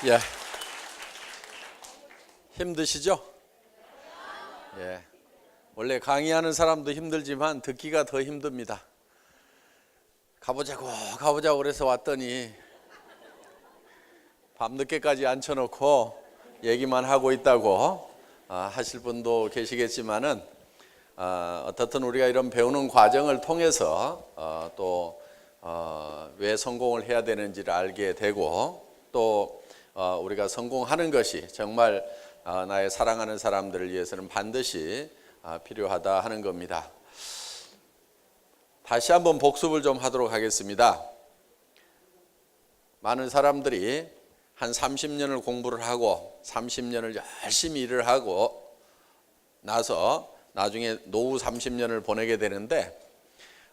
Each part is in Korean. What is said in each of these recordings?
예. 힘드시죠? 예. 원래 강의하는 사람도 힘들지만 듣기가 더 힘듭니다. 가보자고 그래서 왔더니 밤늦게까지 앉혀놓고 얘기만 하고 있다고 하실 분도 계시겠지만은 어떻든 우리가 이런 배우는 과정을 통해서 또 왜 성공을 해야 되는지를 알게 되고 또 우리가 성공하는 것이 정말 나의 사랑하는 사람들을 위해서는 반드시 필요하다 하는 겁니다. 다시 한번 복습을 좀 하도록 하겠습니다. 많은 사람들이 한 30년을 공부를 하고 30년을 열심히 일을 하고 나서 나중에 노후 30년을 보내게 되는데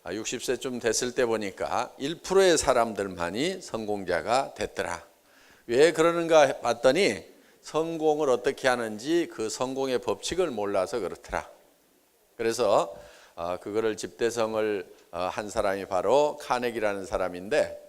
60세쯤 됐을 때 보니까 1%의 사람들만이 성공자가 됐더라. 왜 그러는가 봤더니 성공을 어떻게 하는지 그 성공의 법칙을 몰라서 그렇더라. 그래서 그거를 집대성을 한 사람이 바로 카네기라는 사람인데,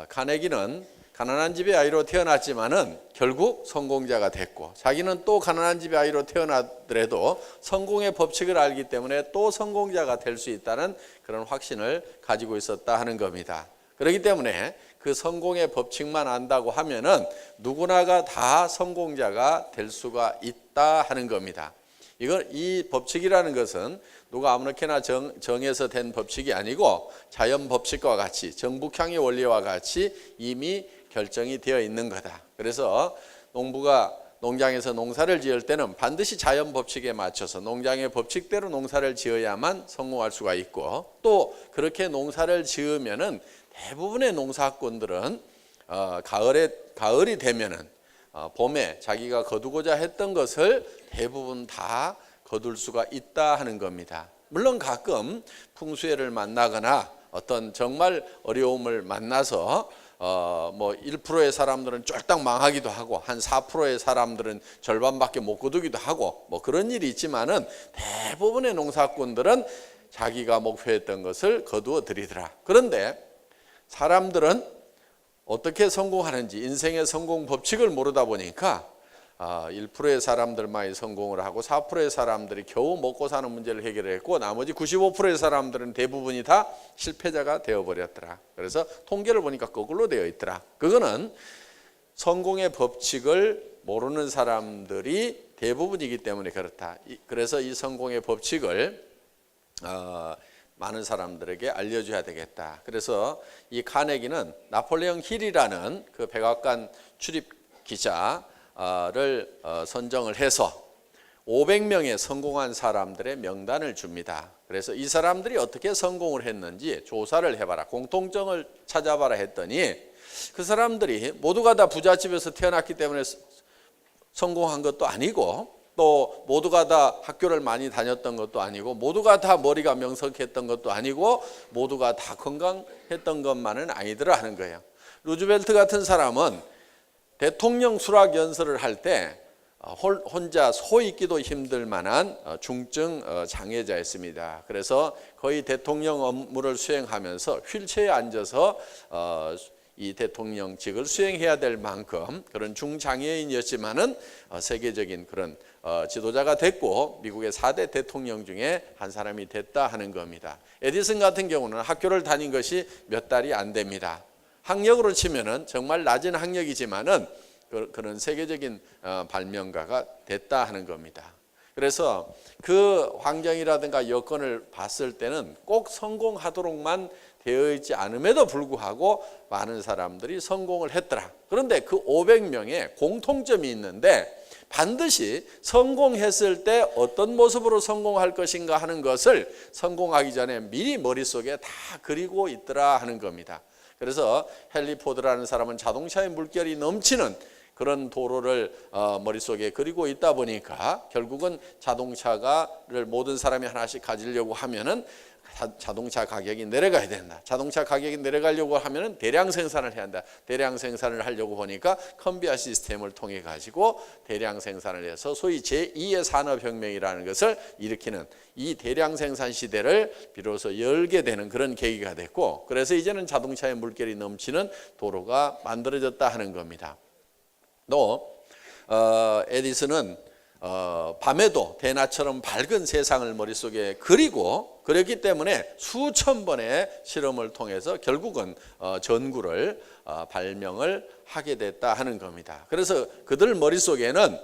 카네기는 가난한 집의 아이로 태어났지만은 결국 성공자가 됐고, 자기는 또 가난한 집의 아이로 태어나더라도 성공의 법칙을 알기 때문에 또 성공자가 될 수 있다는 그런 확신을 가지고 있었다 하는 겁니다. 그렇기 때문에 그 성공의 법칙만 안다고 하면은 누구나가 다 성공자가 될 수가 있다 하는 겁니다. 이 법칙이라는 것은 누가 아무렇게나 정해서 된 법칙이 아니고 자연 법칙과 같이 정북향의 원리와 같이 이미 결정이 되어 있는 거다. 그래서 농부가 농장에서 농사를 지을 때는 반드시 자연 법칙에 맞춰서 농장의 법칙대로 농사를 지어야만 성공할 수가 있고, 또 그렇게 농사를 지으면은 대부분의 농사꾼들은 가을이 되면은 봄에 자기가 거두고자 했던 것을 대부분 다 거둘 수가 있다 하는 겁니다. 물론 가끔 풍수해를 만나거나 어떤 정말 어려움을 만나서 1%의 사람들은 쫄딱 망하기도 하고 한 4%의 사람들은 절반밖에 못 거두기도 하고 그런 일이 있지만은 대부분의 농사꾼들은 자기가 목표했던 것을 거두어 들이더라. 그런데 사람들은 어떻게 성공하는지 인생의 성공 법칙을 모르다 보니까 1%의 사람들만이 성공을 하고 4%의 사람들이 겨우 먹고 사는 문제를 해결했고 나머지 95%의 사람들은 대부분이 다 실패자가 되어버렸더라. 그래서 통계를 보니까 거꾸로 되어 있더라. 그거는 성공의 법칙을 모르는 사람들이 대부분이기 때문에 그렇다. 그래서 이 성공의 법칙을 많은 사람들에게 알려줘야 되겠다. 그래서 이 카네기는 나폴레옹 힐이라는 그 백악관 출입 기자를 선정을 해서 500명의 성공한 사람들의 명단을 줍니다. 그래서 이 사람들이 어떻게 성공을 했는지 조사를 해봐라, 공통점을 찾아봐라 했더니 그 사람들이 모두가 다 부잣집에서 태어났기 때문에 성공한 것도 아니고, 또 모두가 다 학교를 많이 다녔던 것도 아니고, 모두가 다 머리가 명석했던 것도 아니고, 모두가 다 건강했던 것만은 아니더라 하는 거예요. 루즈벨트 같은 사람은 대통령 수락 연설을 할 때 혼자 서 있기도 힘들 만한 중증 장애자였습니다. 그래서 거의 대통령 업무를 수행하면서 휠체어에 앉아서 이 대통령직을 수행해야 될 만큼 그런 중장애인이었지만은 세계적인 그런 지도자가 됐고 미국의 4대 대통령 중에 한 사람이 됐다 하는 겁니다. 에디슨 같은 경우는 학교를 다닌 것이 몇 달이 안 됩니다. 학력으로 치면은 정말 낮은 학력이지만은 그런 세계적인 발명가가 됐다 하는 겁니다. 그래서 그 환경이라든가 여건을 봤을 때는 꼭 성공하도록만 되어 있지 않음에도 불구하고 많은 사람들이 성공을 했더라. 그런데 그 500명의 공통점이 있는데 반드시 성공했을 때 어떤 모습으로 성공할 것인가 하는 것을 성공하기 전에 미리 머릿속에 다 그리고 있더라 하는 겁니다. 그래서 헨리 포드라는 사람은 자동차의 물결이 넘치는 그런 도로를 머릿속에 그리고 있다 보니까 결국은 자동차를 모든 사람이 하나씩 가지려고 하면은 자동차 가격이 내려가야 된다. 자동차 가격이 내려가려고 하면은 대량 생산을 해야 한다. 대량 생산을 하려고 보니까 컨베이어 시스템을 통해 가지고 대량 생산을 해서 소위 제2의 산업혁명이라는 것을 일으키는 이 대량 생산 시대를 비로소 열게 되는 그런 계기가 됐고, 그래서 이제는 자동차의 물결이 넘치는 도로가 만들어졌다 하는 겁니다. 또 에디슨은 밤에도 대낮처럼 밝은 세상을 머릿속에 그렸기 때문에 수천 번의 실험을 통해서 결국은 전구를 발명을 하게 됐다 하는 겁니다. 그래서 그들 머릿속에는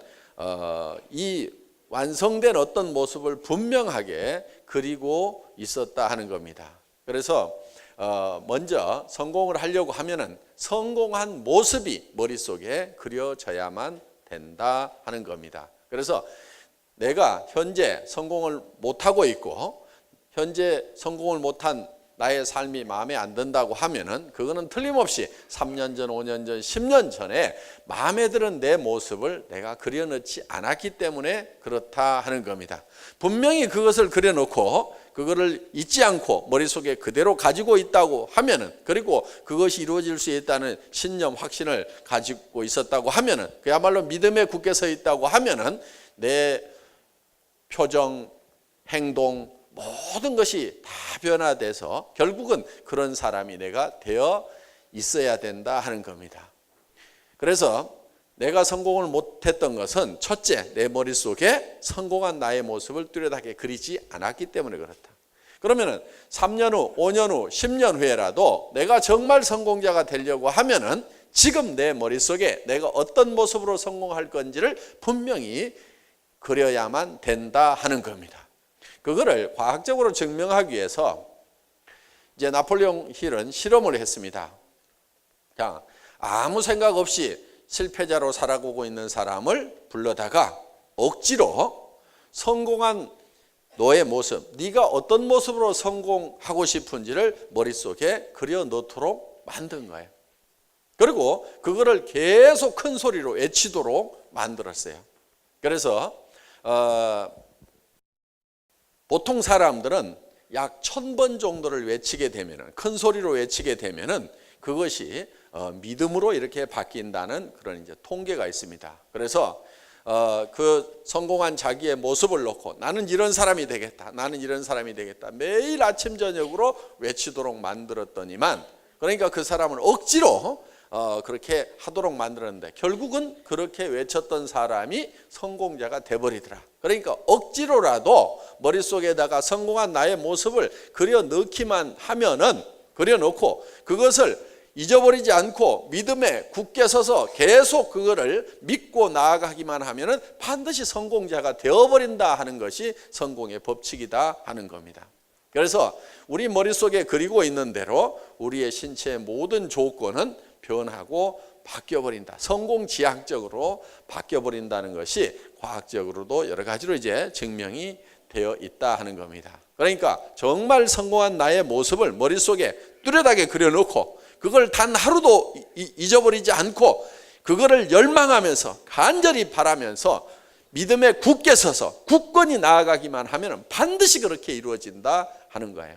이 완성된 어떤 모습을 분명하게 그리고 있었다 하는 겁니다. 그래서 먼저 성공을 하려고 하면은 성공한 모습이 머릿속에 그려져야만 된다 하는 겁니다. 그래서 내가 현재 성공을 못하고 있고 현재 성공을 못한 나의 삶이 마음에 안 든다고 하면은 그거는 틀림없이 3년 전, 5년 전, 10년 전에 마음에 드는 내 모습을 내가 그려놓지 않았기 때문에 그렇다 하는 겁니다. 분명히 그것을 그려놓고 그거를 잊지 않고 머릿속에 그대로 가지고 있다고 하면은, 그리고 그것이 이루어질 수 있다는 신념, 확신을 가지고 있었다고 하면은, 그야말로 믿음에 굳게 서 있다고 하면은 내 표정, 행동, 모든 것이 다 변화돼서 결국은 그런 사람이 내가 되어 있어야 된다 하는 겁니다. 그래서 내가 성공을 못했던 것은 첫째, 내 머릿속에 성공한 나의 모습을 뚜렷하게 그리지 않았기 때문에 그렇다. 그러면은 3년 후, 5년 후, 10년 후에라도 내가 정말 성공자가 되려고 하면은 지금 내 머릿속에 내가 어떤 모습으로 성공할 건지를 분명히 그려야만 된다 하는 겁니다. 그거를 과학적으로 증명하기 위해서 이제 나폴레옹 힐은 실험을 했습니다. 자, 아무 생각 없이 실패자로 살아가고 있는 사람을 불러다가 억지로 성공한 너의 모습, 네가 어떤 모습으로 성공하고 싶은지를 머릿속에 그려 넣도록 만든 거예요. 그리고 그거를 계속 큰 소리로 외치도록 만들었어요. 그래서 보통 사람들은 약 1000번 정도를 외치게 되면은, 큰 소리로 외치게 되면은 그것이 믿음으로 이렇게 바뀐다는 그런 이제 통계가 있습니다. 그래서 그 성공한 자기의 모습을 놓고 나는 이런 사람이 되겠다, 나는 이런 사람이 되겠다, 매일 아침 저녁으로 외치도록 만들었더니만, 그러니까 그 사람을 억지로 그렇게 하도록 만들었는데 결국은 그렇게 외쳤던 사람이 성공자가 돼버리더라. 그러니까 억지로라도 머릿속에다가 성공한 나의 모습을 그려 넣기만 하면은, 그려 놓고 그것을 잊어버리지 않고 믿음에 굳게 서서 계속 그거를 믿고 나아가기만 하면은 반드시 성공자가 되어버린다 하는 것이 성공의 법칙이다 하는 겁니다. 그래서 우리 머릿속에 그리고 있는 대로 우리의 신체의 모든 조건은 변하고 바뀌어버린다. 성공지향적으로 바뀌어버린다는 것이 과학적으로도 여러 가지로 이제 증명이 되어 있다 하는 겁니다. 그러니까 정말 성공한 나의 모습을 머릿속에 뚜렷하게 그려놓고 그걸 단 하루도 잊어버리지 않고 그거를 열망하면서 간절히 바라면서 믿음에 굳게 서서 굳건히 나아가기만 하면 반드시 그렇게 이루어진다 하는 거예요.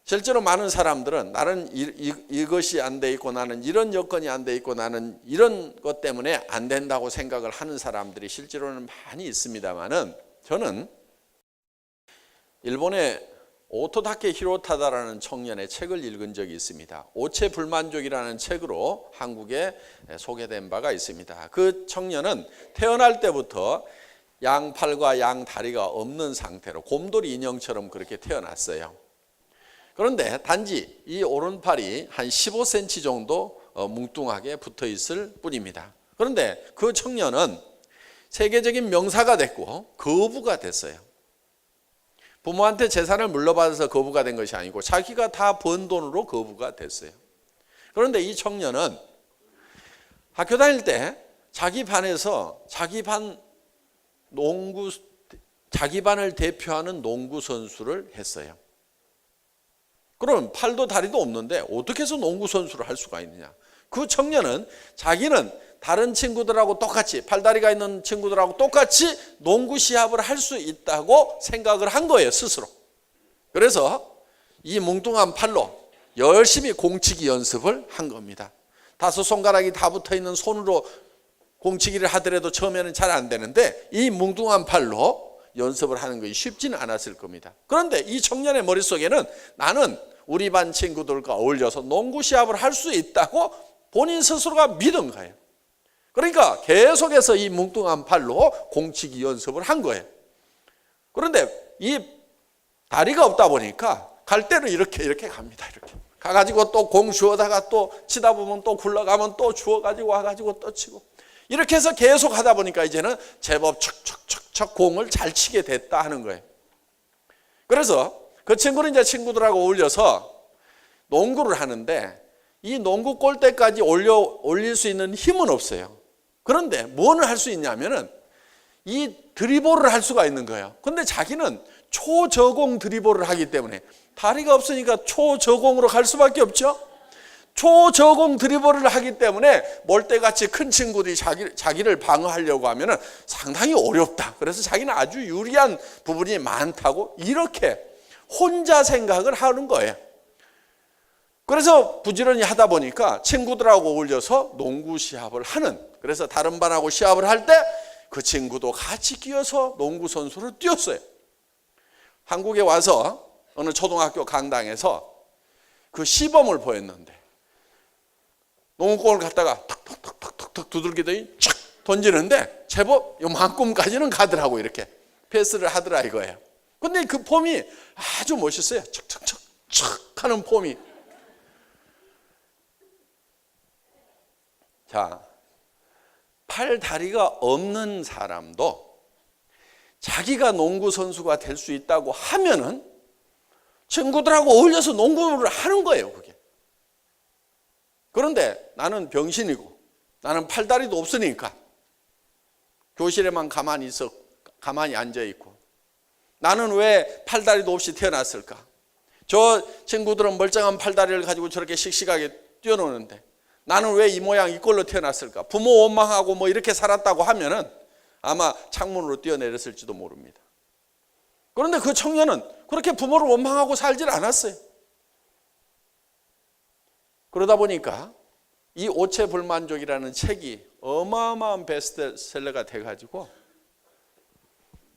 실제로 많은 사람들은 나는 이것이 안 돼 있고 나는 이런 여건이 안 돼 있고 나는 이런 것 때문에 안 된다고 생각을 하는 사람들이 실제로는 많이 있습니다만은, 저는 일본의 오토다케 히로타다라는 청년의 책을 읽은 적이 있습니다. 오체불만족이라는 책으로 한국에 소개된 바가 있습니다. 그 청년은 태어날 때부터 양팔과 양다리가 없는 상태로 곰돌이 인형처럼 그렇게 태어났어요. 그런데 단지 이 오른팔이 한 15cm 정도 뭉뚱하게 붙어 있을 뿐입니다. 그런데 그 청년은 세계적인 명사가 됐고 거부가 됐어요. 부모한테 재산을 물려받아서 거부가 된 것이 아니고 자기가 다 번 돈으로 거부가 됐어요. 그런데 이 청년은 학교 다닐 때 자기 반에서 자기 반을 대표하는 농구 선수를 했어요. 그럼 팔도 다리도 없는데 어떻게 해서 농구 선수를 할 수가 있느냐? 그 청년은 자기는 다른 친구들하고 똑같이, 팔다리가 있는 친구들하고 똑같이 농구 시합을 할 수 있다고 생각을 한 거예요, 스스로. 그래서 이 뭉뚱한 팔로 열심히 공치기 연습을 한 겁니다. 5손가락이 다 붙어 있는 손으로 공치기를 하더라도 처음에는 잘 안 되는데 이 뭉뚱한 팔로 연습을 하는 것이 쉽지는 않았을 겁니다. 그런데 이 청년의 머릿속에는 나는 우리 반 친구들과 어울려서 농구 시합을 할 수 있다고 본인 스스로가 믿은 거예요. 그러니까 계속해서 이 뭉뚱한 팔로 공치기 연습을 한 거예요. 그런데 이 다리가 없다 보니까 갈 때는 이렇게 갑니다. 이렇게 가가지고 또 공 주워다가 또 치다 보면 또 굴러가면 또 주워가지고 와가지고 또 치고, 이렇게 해서 계속 하다 보니까 이제는 제법 척척척척 공을 잘 치게 됐다 하는 거예요. 그래서 그 친구는 이제 친구들하고 어울려서 농구를 하는데 이 농구 골대까지 올릴 수 있는 힘은 없어요. 그런데 뭐를 할 수 있냐면은 이 드리블을 할 수가 있는 거예요. 근데 자기는 초저공 드리블을 하기 때문에 다리가 없으니까 초저공으로 갈 수밖에 없죠. 초저공 드리블을 하기 때문에 몰대같이 큰 친구들이 자기를 방어하려고 하면은 상당히 어렵다. 그래서 자기는 아주 유리한 부분이 많다고 이렇게 혼자 생각을 하는 거예요. 그래서 부지런히 하다 보니까 친구들하고 어울려서 농구 시합을 하는, 그래서 다른 반하고 시합을 할 때 그 친구도 같이 끼어서 농구 선수로 뛰었어요. 한국에 와서 어느 초등학교 강당에서 그 시범을 보였는데 농구공을 갖다가 턱턱턱턱턱 두들기더니 촥 던지는데 제법 요만큼까지는 가더라고. 이렇게 패스를 하더라 이거예요. 근데 그 폼이 아주 멋있어요. 척척척 척 하는 폼이. 자, 팔 다리가 없는 사람도 자기가 농구 선수가 될 수 있다고 하면은 친구들하고 어울려서 농구를 하는 거예요, 그게. 그런데 나는 병신이고 나는 팔다리도 없으니까 교실에만 가만히 앉아 있고, 나는 왜 팔다리도 없이 태어났을까? 저 친구들은 멀쩡한 팔다리를 가지고 저렇게 씩씩하게 뛰어노는데 나는 왜 이 모양 이꼴로 태어났을까? 부모 원망하고 뭐 이렇게 살았다고 하면은 아마 창문으로 뛰어내렸을지도 모릅니다. 그런데 그 청년은 그렇게 부모를 원망하고 살질 않았어요. 그러다 보니까 이 오체불만족이라는 책이 어마어마한 베스트셀러가 돼가지고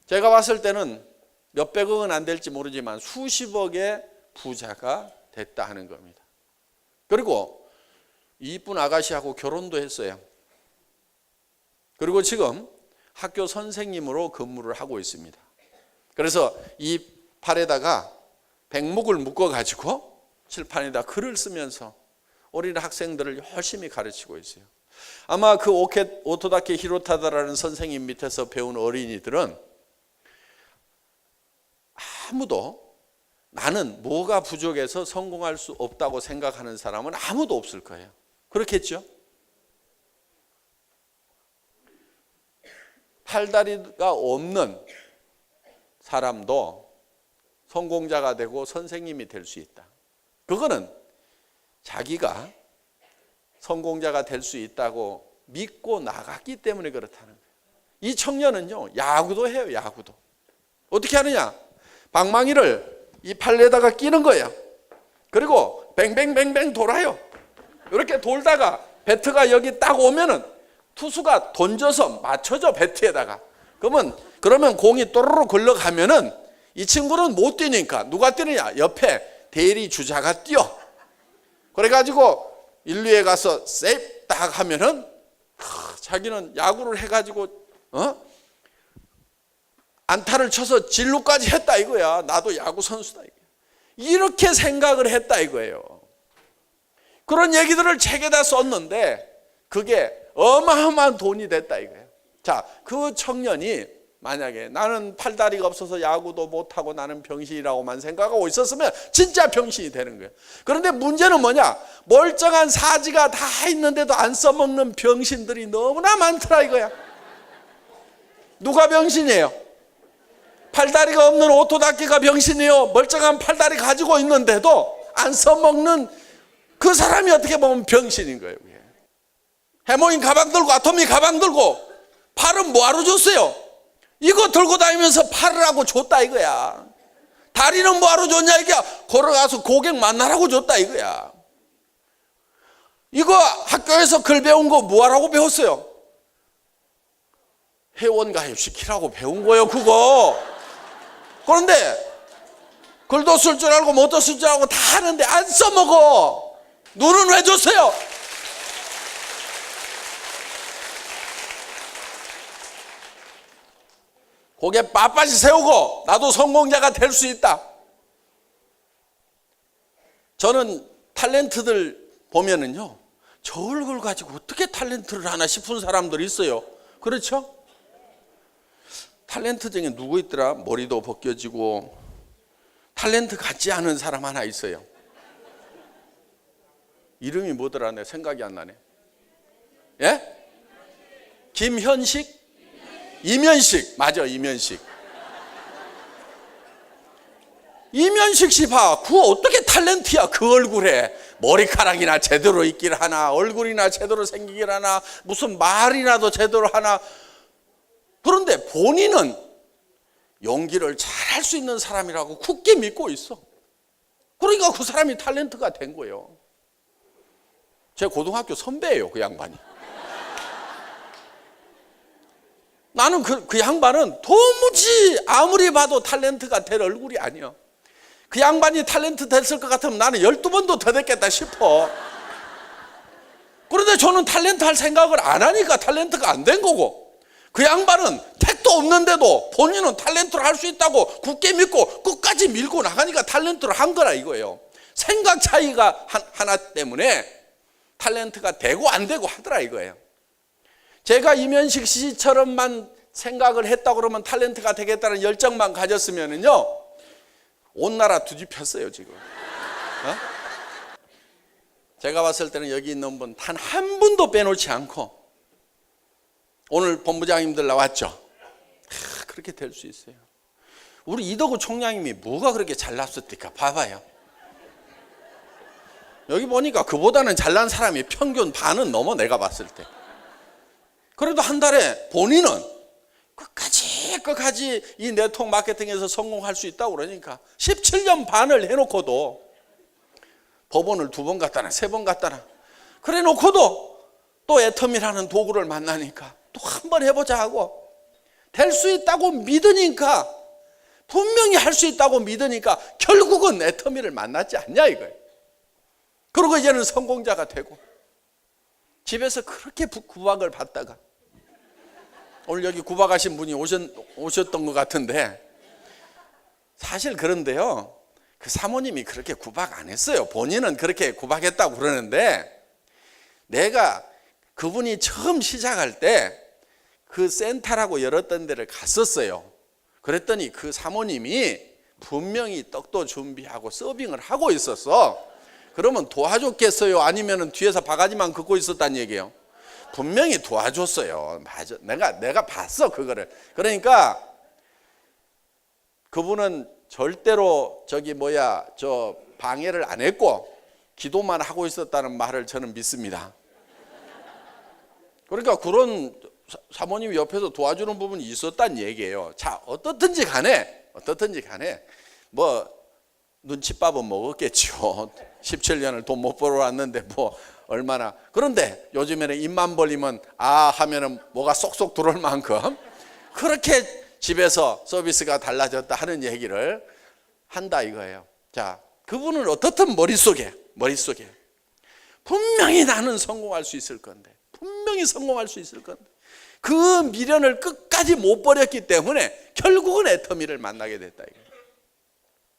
제가 봤을 때는 몇백억은 안 될지 모르지만 수십억의 부자가 됐다 하는 겁니다. 그리고 이쁜 아가씨하고 결혼도 했어요. 그리고 지금 학교 선생님으로 근무를 하고 있습니다. 그래서 이 팔에다가 백목을 묶어가지고 칠판에다 글을 쓰면서 어린 학생들을 열심히 가르치고 있어요. 아마 그 오토다케 히로타다라는 선생님 밑에서 배운 어린이들은 아무도 나는 뭐가 부족해서 성공할 수 없다고 생각하는 사람은 아무도 없을 거예요. 그렇겠죠? 팔다리가 없는 사람도 성공자가 되고 선생님이 될 수 있다. 그거는 자기가 성공자가 될 수 있다고 믿고 나갔기 때문에 그렇다는 거예요. 이 청년은요, 야구도 해요, 야구도. 어떻게 하느냐? 방망이를 이 팔에다가 끼는 거예요. 그리고 뱅뱅뱅뱅 돌아요. 이렇게 돌다가 배트가 여기 딱 오면은 투수가 던져서 맞춰줘, 배트에다가. 그러면 공이 또르르 걸러가면은 이 친구는 못 뛰니까 누가 뛰느냐? 옆에 대리 주자가 뛰어. 그래가지고 1루에 가서 세이프 딱 하면은 자기는 야구를 해가지고 안타를 쳐서 진루까지 했다 이거야. 나도 야구 선수다 이거야. 이렇게 생각을 했다 이거예요. 그런 얘기들을 책에다 썼는데 그게 어마어마한 돈이 됐다 이거예요. 자, 그 청년이 만약에 나는 팔다리가 없어서 야구도 못하고 나는 병신이라고만 생각하고 있었으면 진짜 병신이 되는 거예요. 그런데 문제는 뭐냐? 멀쩡한 사지가 다 있는데도 안 써먹는 병신들이 너무나 많더라 이거야. 누가 병신이에요? 팔다리가 없는 오토다케가 병신이에요. 멀쩡한 팔다리 가지고 있는데도 안 써먹는 그 사람이 어떻게 보면 병신인 거예요. 해모인 가방 들고 아토미 가방 들고 팔은 뭐하러 줬어요? 이거 들고 다니면서 팔을 하고 줬다 이거야. 다리는 뭐하러 줬냐 이게 걸어가서 고객 만나라고 줬다 이거야. 이거 학교에서 글 배운 거 뭐하라고 배웠어요? 회원가입 시키라고 배운 거예요 그거. 그런데 글도 쓸 줄 알고 못도 쓸 줄 알고 다 하는데 안 써먹어. 눈은 왜 줬어요? 고개 빳빳이 세우고 나도 성공자가 될 수 있다. 저는 탤런트들 보면은요, 저 얼굴 가지고 어떻게 탤런트를 하나 싶은 사람들이 있어요. 그렇죠? 탤런트 중에 누구 있더라? 머리도 벗겨지고 탤런트 같지 않은 사람 하나 있어요. 이름이 뭐더라? 내 생각이 안 나네. 예? 김현식? 이면식. 맞아, 이면식. 이면식 씨 봐. 그 어떻게 탤런트야, 그 얼굴에. 머리카락이나 제대로 있길 하나, 얼굴이나 제대로 생기길 하나, 무슨 말이나도 제대로 하나. 그런데 본인은 연기를 잘할 수 있는 사람이라고 굳게 믿고 있어. 그러니까 그 사람이 탤런트가 된 거예요. 제 고등학교 선배예요, 그 양반이. 나는 그 양반은 도무지 아무리 봐도 탤런트가 될 얼굴이 아니야. 그 양반이 탤런트 됐을 것 같으면 나는 12번도 더 됐겠다 싶어. 그런데 저는 탤런트 할 생각을 안 하니까 탤런트가 안 된 거고, 그 양반은 택도 없는데도 본인은 탤런트를 할 수 있다고 굳게 믿고 끝까지 밀고 나가니까 탤런트를 한 거라 이거예요. 생각 차이가 하나 때문에 탤런트가 되고 안 되고 하더라 이거예요. 제가 이면식 씨처럼만 생각을 했다 그러면 탤런트가 되겠다는 열정만 가졌으면은요, 온 나라 뒤집혔어요 지금. 제가 봤을 때는 여기 있는 분 단 한 분도 빼놓지 않고, 오늘 본부장님들 나왔죠. 그렇게 될 수 있어요. 우리 이덕우 총장님이 뭐가 그렇게 잘났을까 봐봐요. 여기 보니까 그보다는 잘난 사람이 평균 반은 넘어, 내가 봤을 때. 그래도 한 달에 본인은 끝까지 이 네트워크 마케팅에서 성공할 수 있다고 그러니까 17년 반을 해놓고도 법원을 2번 갔다나 3번 갔다나 그래 놓고도 또 애터미라는 도구를 만나니까 또 한 번 해보자 하고 될 수 있다고 믿으니까, 분명히 할 수 있다고 믿으니까 결국은 애터미를 만났지 않냐 이거예요. 그리고 이제는 성공자가 되고, 집에서 그렇게 구박을 받다가 오늘 여기 구박하신 분이 오셨던 것 같은데, 사실 그런데요, 그 사모님이 그렇게 구박 안 했어요. 본인은 그렇게 구박했다고 그러는데, 내가 그분이 처음 시작할 때 그 센터라고 열었던 데를 갔었어요. 그랬더니 그 사모님이 분명히 떡도 준비하고 서빙을 하고 있었어. 그러면 도와줬겠어요? 아니면 뒤에서 바가지만 긋고 있었단 얘기예요? 분명히 도와줬어요. 맞아. 내가 봤어, 그거를. 그러니까 그분은 절대로 저 방해를 안 했고 기도만 하고 있었다는 말을 저는 믿습니다. 그러니까 그런 사모님이 옆에서 도와주는 부분이 있었단 얘기예요. 자, 어떻든지 간에 뭐 눈칫밥은 먹었겠죠. 17년을 돈 못 벌어 왔는데 뭐 얼마나. 그런데 요즘에는 입만 벌리면 아 하면은 뭐가 쏙쏙 들어올 만큼 그렇게 집에서 서비스가 달라졌다 하는 얘기를 한다 이거예요. 자, 그분은 어떻든 머릿속에 분명히 나는 성공할 수 있을 건데, 분명히 성공할 수 있을 건데, 그 미련을 끝까지 못 버렸기 때문에 결국은 애터미를 만나게 됐다 이거예요.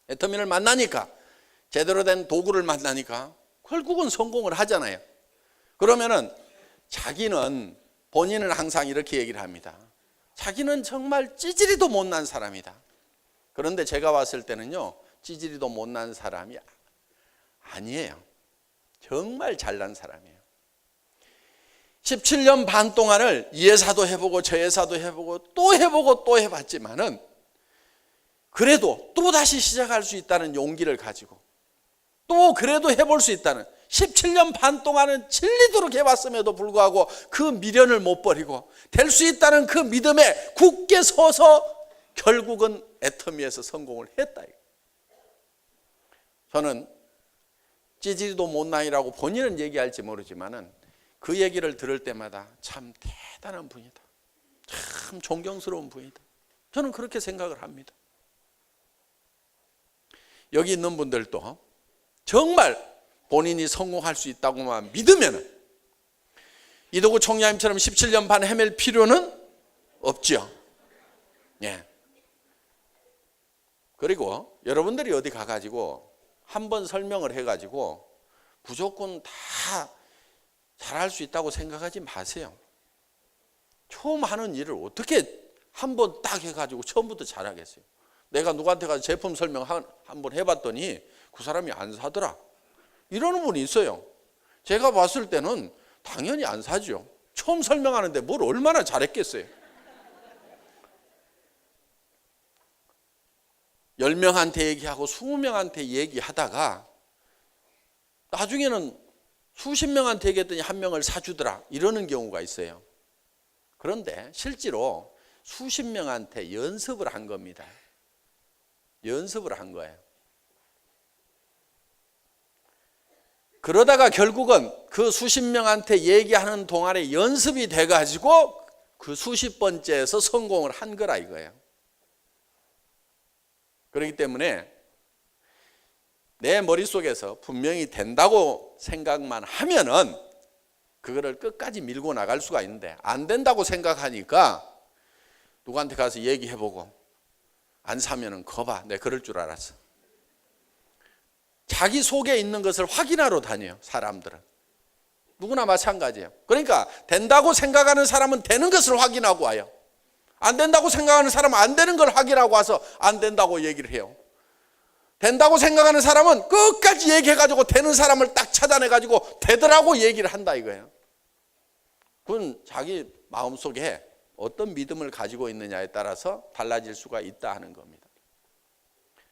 애터미를 만나니까, 제대로 된 도구를 만나니까 결국은 성공을 하잖아요. 그러면은 본인은 항상 이렇게 얘기를 합니다. 자기는 정말 찌질이도 못난 사람이다. 그런데 제가 봤을 때는요, 찌질이도 못난 사람이 아니에요. 정말 잘난 사람이에요. 17년 반 동안을 이 회사도 해보고 저 회사도 해보고 또 해보고 또 해봤지만은 그래도 또 다시 시작할 수 있다는 용기를 가지고, 또 그래도 해볼 수 있다는, 17년 반 동안은 질리도록 해봤음에도 불구하고 그 미련을 못 버리고 될 수 있다는 그 믿음에 굳게 서서 결국은 애터미에서 성공을 했다. 저는 찌질이도 못난이라고 본인은 얘기할지 모르지만은 그 얘기를 들을 때마다 참 대단한 분이다, 참 존경스러운 분이다, 저는 그렇게 생각을 합니다. 여기 있는 분들도 정말 본인이 성공할 수 있다고만 믿으면 이덕우 총장님처럼 17년 반 헤맬 필요는 없죠. 예. 그리고 여러분들이 어디 가가지고 한번 설명을 해가지고 무조건 다 잘할 수 있다고 생각하지 마세요. 처음 하는 일을 어떻게 한번 딱 해가지고 처음부터 잘하겠어요. 내가 누구한테 가서 제품 설명 한번 해봤더니 그 사람이 안 사더라, 이러는 분이 있어요. 제가 봤을 때는 당연히 안 사죠. 처음 설명하는데 뭘 얼마나 잘했겠어요. 10명한테 얘기하고 20명한테 얘기하다가 나중에는 수십 명한테 얘기했더니 한 명을 사주더라, 이러는 경우가 있어요. 그런데 실제로 수십 명한테 연습을 한 겁니다. 연습을 한 거예요. 그러다가 결국은 그 수십 명한테 얘기하는 동안에 연습이 돼가지고 그 수십 번째에서 성공을 한 거라 이거예요. 그렇기 때문에 내 머릿속에서 분명히 된다고 생각만 하면은 그거를 끝까지 밀고 나갈 수가 있는데, 안 된다고 생각하니까 누구한테 가서 얘기해보고 안 사면은 거봐, 내가 그럴 줄 알았어. 자기 속에 있는 것을 확인하러 다녀요, 사람들은. 누구나 마찬가지예요. 그러니까 된다고 생각하는 사람은 되는 것을 확인하고 와요. 안 된다고 생각하는 사람은 안 되는 걸 확인하고 와서 안 된다고 얘기를 해요. 된다고 생각하는 사람은 끝까지 얘기해가지고 되는 사람을 딱 찾아내가지고 되더라고 얘기를 한다 이거예요. 그건 자기 마음속에 어떤 믿음을 가지고 있느냐에 따라서 달라질 수가 있다 하는 겁니다.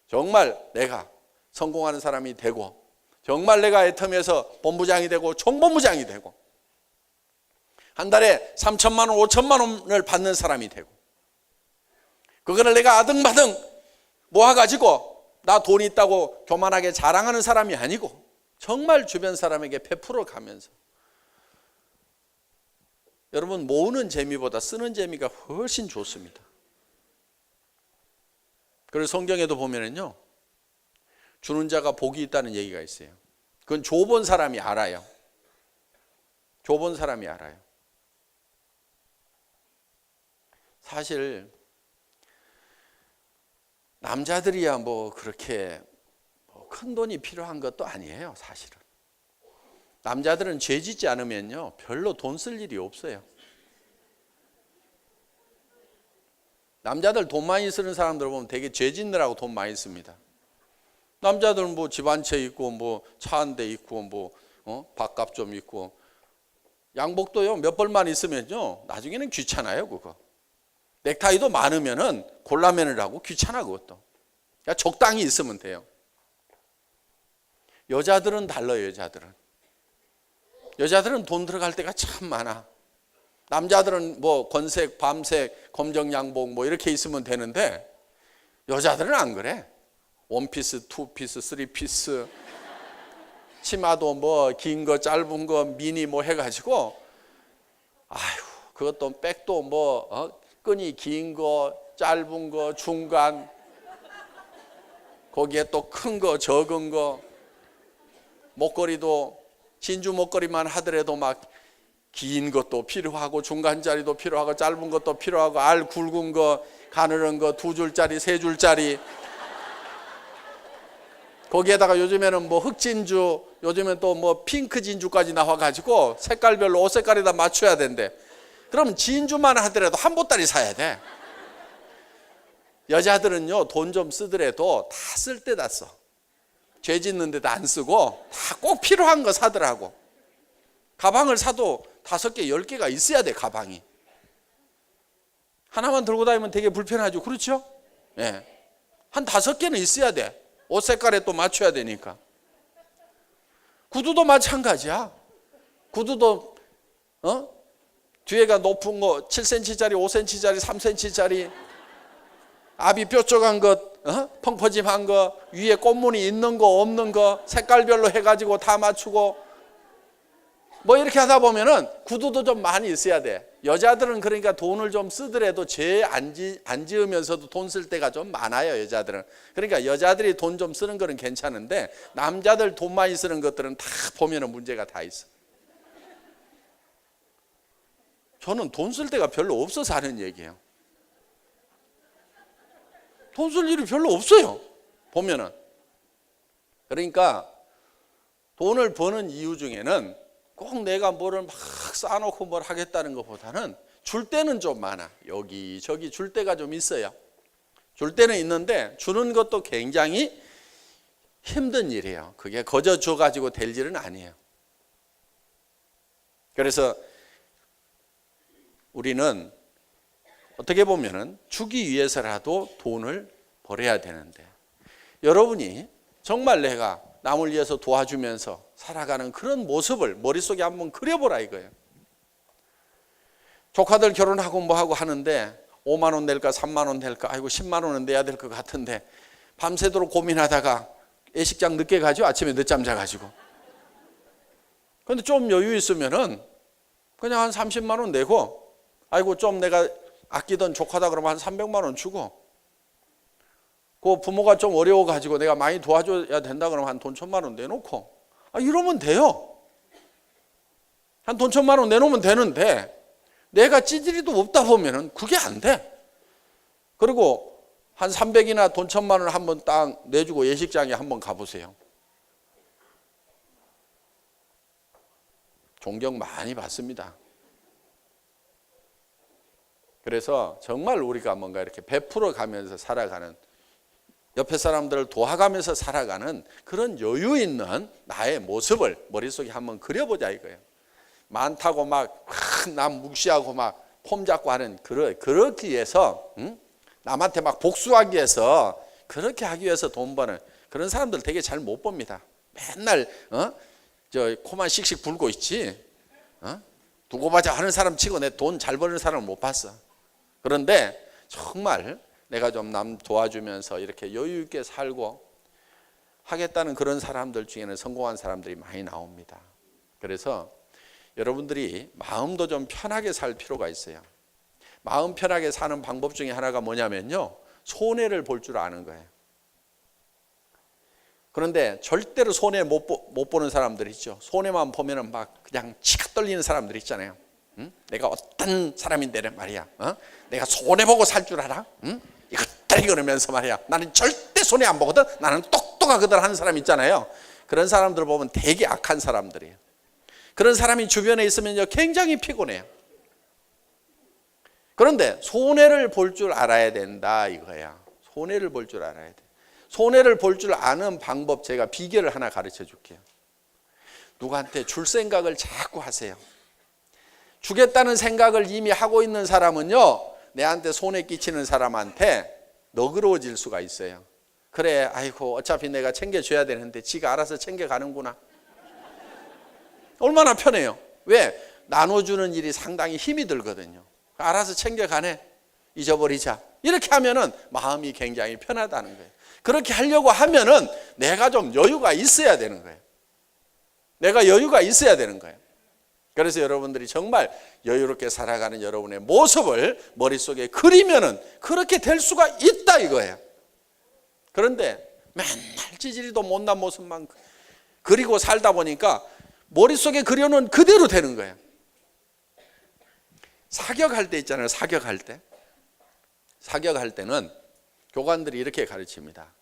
정말 내가 성공하는 사람이 되고, 정말 내가 애텀에서 본부장이 되고 총본부장이 되고 한 달에 3천만 원 5천만 원을 받는 사람이 되고, 그거를 내가 아등바등 모아가지고 나 돈 있다고 교만하게 자랑하는 사람이 아니고 정말 주변 사람에게 베풀어 가면서, 여러분 모으는 재미보다 쓰는 재미가 훨씬 좋습니다. 그래서 성경에도 보면은요, 주는 자가 복이 있다는 얘기가 있어요. 그건 줘본 사람이 알아요. 줘본 사람이 알아요. 사실 남자들이야 뭐 그렇게 큰 돈이 필요한 것도 아니에요. 사실은 남자들은 죄 짓지 않으면요 별로 돈 쓸 일이 없어요. 남자들 돈 많이 쓰는 사람들 보면 되게 죄 짓느라고 돈 많이 씁니다. 남자들은 뭐 집 한 채 있고 뭐 차 한 대 있고 뭐 밥값 좀 있고, 양복도요 몇 벌만 있으면요 나중에는 귀찮아요. 그거 넥타이도 많으면은 골라매느라고 귀찮아. 그것도 그러니까 적당히 있으면 돼요. 여자들은 달라요. 여자들은 돈 들어갈 때가 참 많아. 남자들은 뭐 건색, 밤색, 검정 양복 뭐 이렇게 있으면 되는데 여자들은 안 그래. 원피스, 투피스, 쓰리피스, 치마도 뭐 긴 거, 짧은 거, 미니 뭐 해가지고, 아휴 그것도 백도 뭐 끈이 긴 거, 짧은 거, 중간, 거기에 또 큰 거, 적은 거, 목걸이도 진주 목걸이만 하더라도 막 긴 것도 필요하고 중간짜리도 필요하고 짧은 것도 필요하고 알 굵은 거, 가느른 거 2줄짜리, 3줄짜리, 거기에다가 요즘에는 뭐 흑진주, 요즘엔 또 뭐 핑크 진주까지 나와가지고 색깔별로 옷 색깔에다 맞춰야 된대. 그럼 진주만 하더라도 한 보따리 사야 돼. 여자들은요 돈 좀 쓰더라도 다 쓸 때 다 써. 죄 짓는 데도 안 쓰고 다 꼭 필요한 거 사더라고. 가방을 사도 5개, 10개가 있어야 돼. 가방이 하나만 들고 다니면 되게 불편하죠. 그렇죠? 네. 한 5개는 있어야 돼. 옷 색깔에 또 맞춰야 되니까. 구두도 마찬가지야. 구두도 뒤에가 높은 거 7cm짜리, 5cm짜리, 3cm짜리, 앞이 뾰족한 것, 펑퍼짐한 거, 위에 꽃무늬 있는 거 없는 거 색깔별로 해가지고 다 맞추고 뭐 이렇게 하다 보면은 구두도 좀 많이 있어야 돼. 여자들은 그러니까 돈을 좀 쓰더라도 죄 안 지으면서도 돈 쓸 때가 좀 많아요. 여자들은. 그러니까 여자들이 돈 좀 쓰는 거는 괜찮은데 남자들 돈 많이 쓰는 것들은 다 보면은 문제가 다 있어. 저는 돈 쓸 데가 별로 없어서 하는 얘기예요. 돈 쓸 일이 별로 없어요. 보면은. 그러니까 돈을 버는 이유 중에는 꼭 내가 뭐를 막 쌓아놓고 뭘 하겠다는 것보다는 줄 때는 좀 많아. 여기저기 줄 때가 좀 있어요. 줄 때는 있는데 주는 것도 굉장히 힘든 일이에요. 그게 거저 줘가지고 될 일은 아니에요. 그래서 우리는 어떻게 보면은 주기 위해서라도 돈을 벌어야 되는데, 여러분이 정말 내가 남을 위해서 도와주면서 살아가는 그런 모습을 머릿속에 한번 그려보라 이거예요. 조카들 결혼하고 뭐하고 하는데 5만 원 낼까 3만 원 낼까, 아이고 10만 원은 내야 될 것 같은데 밤새도록 고민하다가 예식장 늦게 가죠. 아침에 늦잠 자가지고. 근데 좀 여유 있으면은 그냥 한 30만 원 내고, 아이고 좀 내가 아끼던 조카다 그러면 한 300만 원 주고, 그 부모가 좀 어려워가지고 내가 많이 도와줘야 된다 그러면 한 돈 1,000만 원 내놓고, 이러면 돼요. 한 돈 1,000만 원 내놓으면 되는데, 내가 찌질이도 없다 보면은 그게 안 돼. 그리고 한 300이나 돈 1,000만 원을 한번 딱 내주고 예식장에 한번 가보세요. 존경 많이 받습니다. 그래서 정말 우리가 뭔가 이렇게 베풀어 가면서 살아가는, 옆에 사람들을 도와가면서 살아가는 그런 여유 있는 나의 모습을 머릿속에 한번 그려보자 이거예요. 많다고 막 남 무시하고 막 폼 잡고 하는, 그렇게 위해서 남한테 막 복수하기 위해서, 그렇게 하기 위해서 돈 버는 그런 사람들 되게 잘 못 봅니다. 맨날 저 코만 씩씩 불고 있지, 두고 보자 하는 사람 치고 내 돈 잘 버는 사람을 못 봤어. 그런데 정말 내가 좀 남 도와주면서 이렇게 여유 있게 살고 하겠다는 그런 사람들 중에는 성공한 사람들이 많이 나옵니다. 그래서 여러분들이 마음도 좀 편하게 살 필요가 있어요. 마음 편하게 사는 방법 중에 하나가 뭐냐면요, 손해를 볼 줄 아는 거예요. 그런데 절대로 손해 못 보는 사람들 있죠. 손해만 보면은 막 그냥 치가 떨리는 사람들 있잖아요. 내가 어떤 사람인데 말이야, 내가 손해 보고 살 줄 알아? 이것들이 그러면서 말이야, 나는 절대 손해 안 보거든, 나는 똑똑하거든 하는 사람 있잖아요. 그런 사람들 보면 되게 악한 사람들이에요. 그런 사람이 주변에 있으면요 굉장히 피곤해요. 그런데 손해를 볼 줄 알아야 된다 이거야. 손해를 볼 줄 알아야 돼. 손해를 볼 줄 아는 방법, 제가 비결을 하나 가르쳐 줄게요. 누구한테 줄 생각을 자꾸 하세요. 주겠다는 생각을 이미 하고 있는 사람은요, 내한테 손해 끼치는 사람한테 너그러워질 수가 있어요. 그래, 아이고 어차피 내가 챙겨줘야 되는데 지가 알아서 챙겨가는구나. 얼마나 편해요. 왜? 나눠주는 일이 상당히 힘이 들거든요. 알아서 챙겨가네, 잊어버리자, 이렇게 하면은 마음이 굉장히 편하다는 거예요. 그렇게 하려고 하면은 내가 좀 여유가 있어야 되는 거예요. 내가 여유가 있어야 되는 거예요. 그래서 여러분들이 정말 여유롭게 살아가는 여러분의 모습을 머릿속에 그리면은 그렇게 될 수가 있다 이거예요. 그런데 맨날 찌질이도 못난 모습만 그리고 살다 보니까 머릿속에 그려놓은 그대로 되는 거예요. 사격할 때 있잖아요. 사격할 때는 교관들이 이렇게 가르칩니다.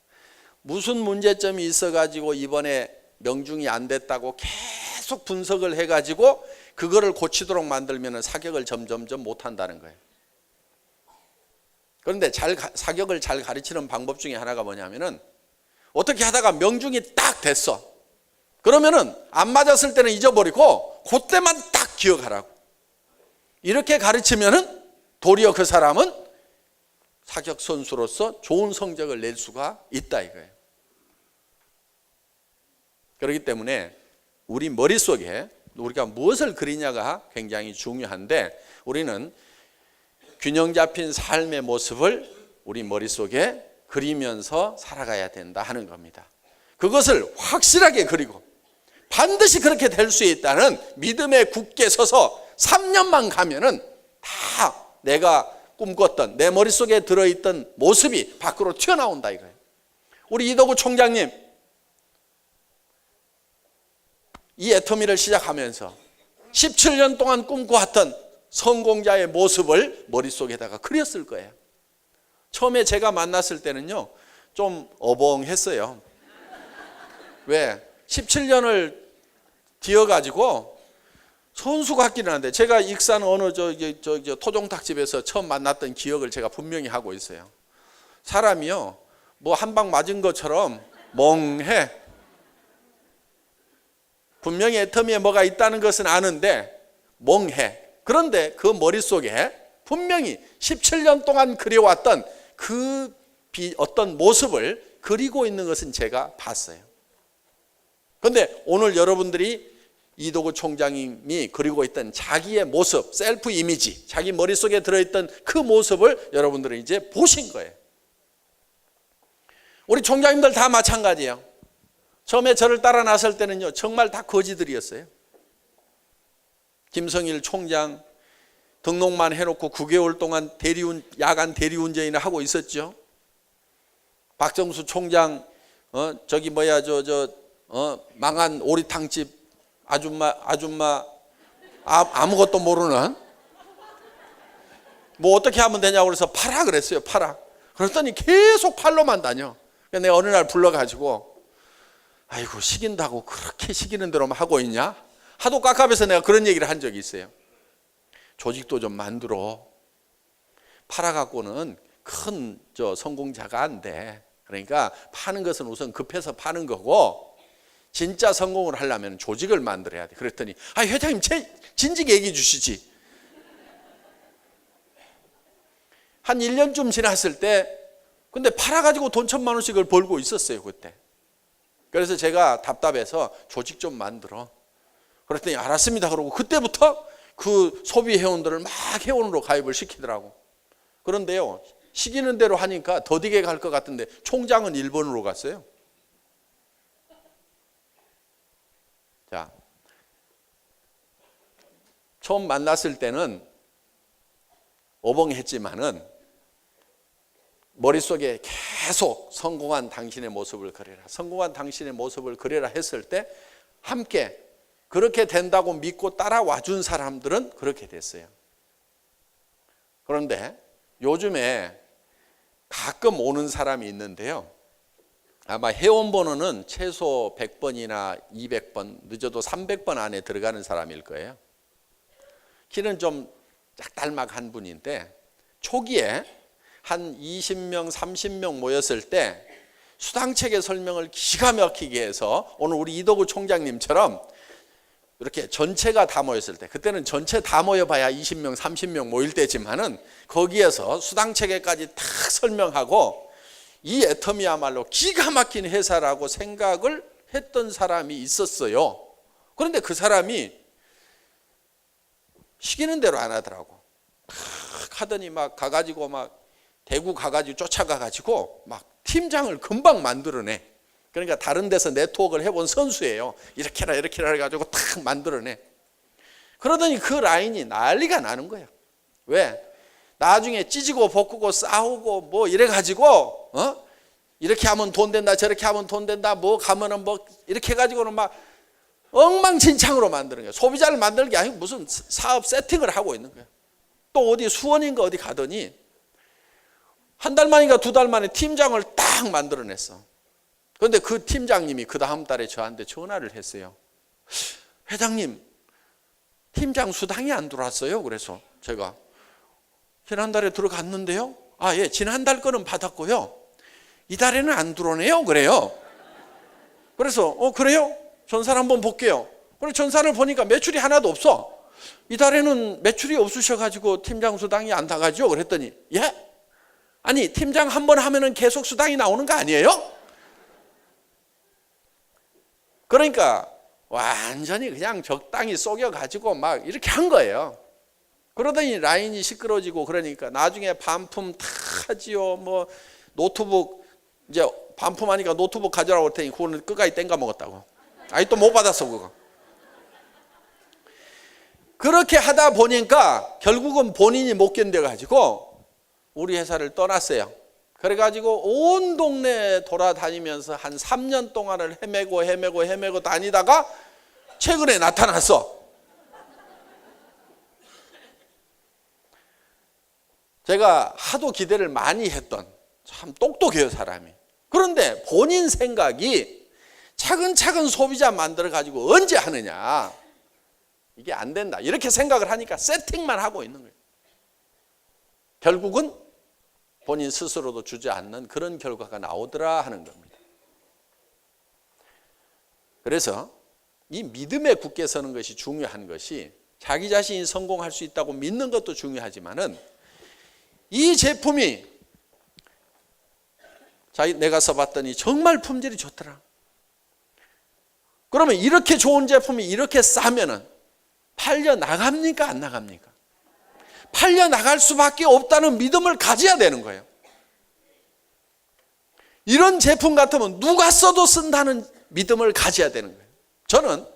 무슨 문제점이 있어가지고 이번에 명중이 안 됐다고 계속 분석을 해가지고 그거를 고치도록 만들면 사격을 점점점 못한다는 거예요. 그런데 사격을 잘 가르치는 방법 중에 하나가 뭐냐면은, 어떻게 하다가 명중이 딱 됐어. 그러면은 안 맞았을 때는 잊어버리고 그때만 딱 기억하라고. 이렇게 가르치면은 도리어 그 사람은 사격 선수로서 좋은 성적을 낼 수가 있다 이거예요. 그렇기 때문에 우리 머릿속에 우리가 무엇을 그리냐가 굉장히 중요한데, 우리는 균형 잡힌 삶의 모습을 우리 머릿속에 그리면서 살아가야 된다 하는 겁니다. 그것을 확실하게 그리고 반드시 그렇게 될 수 있다는 믿음에 굳게 서서 3년만 가면은 다 내가 꿈꿨던, 내 머릿속에 들어있던 모습이 밖으로 튀어나온다 이거예요. 우리 이덕우 총장님, 이 애터미를 시작하면서 17년 동안 꿈꿔왔던 성공자의 모습을 머릿속에다가 그렸을 거예요. 처음에 제가 만났을 때는요, 좀 어벙했어요. 왜? 17년을 뒤어가지고 손수 같기는 한데, 제가 익산 어느 토종닭집에서 처음 만났던 기억을 제가 분명히 하고 있어요. 사람이요, 뭐 한 방 맞은 것처럼 멍해. 분명히 애터미에 뭐가 있다는 것은 아는데 멍해. 그런데 그 머릿속에 분명히 17년 동안 그려왔던 그 어떤 모습을 그리고 있는 것은 제가 봤어요. 그런데 오늘 여러분들이 이도구 총장님이 그리고 있던 자기의 모습, 셀프 이미지, 자기 머릿속에 들어있던 그 모습을 여러분들은 이제 보신 거예요. 우리 총장님들 다 마찬가지예요. 처음에 저를 따라 나설 때는요, 정말 다 거지들이었어요. 김성일 총장 등록만 해놓고 9개월 동안 야간 대리운전이나 하고 있었죠. 박정수 총장 망한 오리탕집 아줌마 아무것도 모르는, 뭐 어떻게 하면 되냐고 그래서 팔아 그랬어요. 팔아. 그랬더니 계속 팔로만 다녀. 내가 어느 날 불러가지고, 아이고 시킨다고 그렇게 시키는 대로만 하고 있냐? 하도 깝깝해서 내가 그런 얘기를 한 적이 있어요. 조직도 좀 만들어. 팔아갖고는 큰 성공자가 안 돼. 그러니까 파는 것은 우선 급해서 파는 거고, 진짜 성공을 하려면 조직을 만들어야 돼. 그랬더니 회장님 진즉 얘기해 주시지. 한 1년쯤 지났을 때, 근데 팔아가지고 돈 1,000만 원씩을 벌고 있었어요 그때. 그래서 제가 답답해서 조직 좀 만들어. 그랬더니 알았습니다 그러고 그때부터 그 소비 회원들을 막 회원으로 가입을 시키더라고. 그런데요, 시키는 대로 하니까 더디게 갈 것 같은데 총장은 일본으로 갔어요. 자, 처음 만났을 때는 어벙했지만은 머릿속에 계속 성공한 당신의 모습을 그려라, 성공한 당신의 모습을 그려라 했을 때 함께 그렇게 된다고 믿고 따라와 준 사람들은 그렇게 됐어요. 그런데 요즘에 가끔 오는 사람이 있는데요, 아마 회원 번호는 최소 100번이나 200번, 늦어도 300번 안에 들어가는 사람일 거예요. 키는 좀 짝달막한 분인데, 초기에 한 20명, 30명 모였을 때 수당체계 설명을 기가 막히게 해서 오늘 우리 이도구 총장님처럼 이렇게 전체가 다 모였을 때, 그때는 전체 다 모여봐야 20명, 30명 모일 때지만은 거기에서 수당체계까지 딱 설명하고 이 애터미야말로 기가 막힌 회사라고 생각을 했던 사람이 있었어요. 그런데 그 사람이 시키는 대로 안 하더라고. 막 하더니 막 가가지고 막 대구 가가지고 쫓아가가지고 막 팀장을 금방 만들어내. 그러니까 다른 데서 네트워크를 해본 선수예요. 이렇게 해라 이렇게 해라 해가지고 탁 만들어내. 그러더니 그 라인이 난리가 나는 거예요. 왜? 나중에 찢고 볶고 싸우고 뭐 이래가지고 이렇게 하면 돈 된다 저렇게 하면 돈 된다 뭐 가면은 뭐 이렇게 해가지고는 막 엉망진창으로 만드는 거예요. 소비자를 만드는 게 아니고 무슨 사업 세팅을 하고 있는 거예요. 또 어디 수원인가 어디 가더니 한 달 만인가 2달 만에 팀장을 딱 만들어냈어. 그런데 그 팀장님이 그 다음 달에 저한테 전화를 했어요. 회장님, 팀장 수당이 안 들어왔어요. 그래서 제가 지난달에 들어갔는데요. 예, 지난달 거는 받았고요. 이달에는 안 들어오네요. 그래요. 그래서 그래요? 전산 한번 볼게요. 그래서 전산을 보니까 매출이 하나도 없어. 이달에는 매출이 없으셔가지고 팀장 수당이 안 나가죠. 그랬더니 예? 아니 팀장 한 번 하면은 계속 수당이 나오는 거 아니에요? 그러니까 완전히 그냥 적당히 속여가지고 막 이렇게 한 거예요. 그러더니 라인이 시끄러지고 그러니까 나중에 반품 다 하지요. 뭐 노트북 이제 반품하니까 노트북 가져라고 했더니 그거는 끝까지 땡가 먹었다고. 또 못 받았어 그거. 그렇게 하다 보니까 결국은 본인이 못 견뎌가지고 우리 회사를 떠났어요. 그래가지고 온 동네 돌아다니면서 한 3년 동안을 헤매고 다니다가 최근에 나타났어. 제가 하도 기대를 많이 했던 참 똑똑해요, 사람이. 그런데 본인 생각이 차근차근 소비자 만들어가지고 언제 하느냐, 이게 안 된다, 이렇게 생각을 하니까 세팅만 하고 있는 거예요. 결국은 본인 스스로도 주지 않는 그런 결과가 나오더라 하는 겁니다. 그래서 이 믿음에 굳게 서는 것이 중요한 것이, 자기 자신이 성공할 수 있다고 믿는 것도 중요하지만은 이 제품이 내가 써봤더니 정말 품질이 좋더라. 그러면 이렇게 좋은 제품이 이렇게 싸면은 팔려 나갑니까, 안 나갑니까? 팔려 나갈 수밖에 없다는 믿음을 가져야 되는 거예요. 이런 제품 같으면 누가 써도 쓴다는 믿음을 가져야 되는 거예요. 저는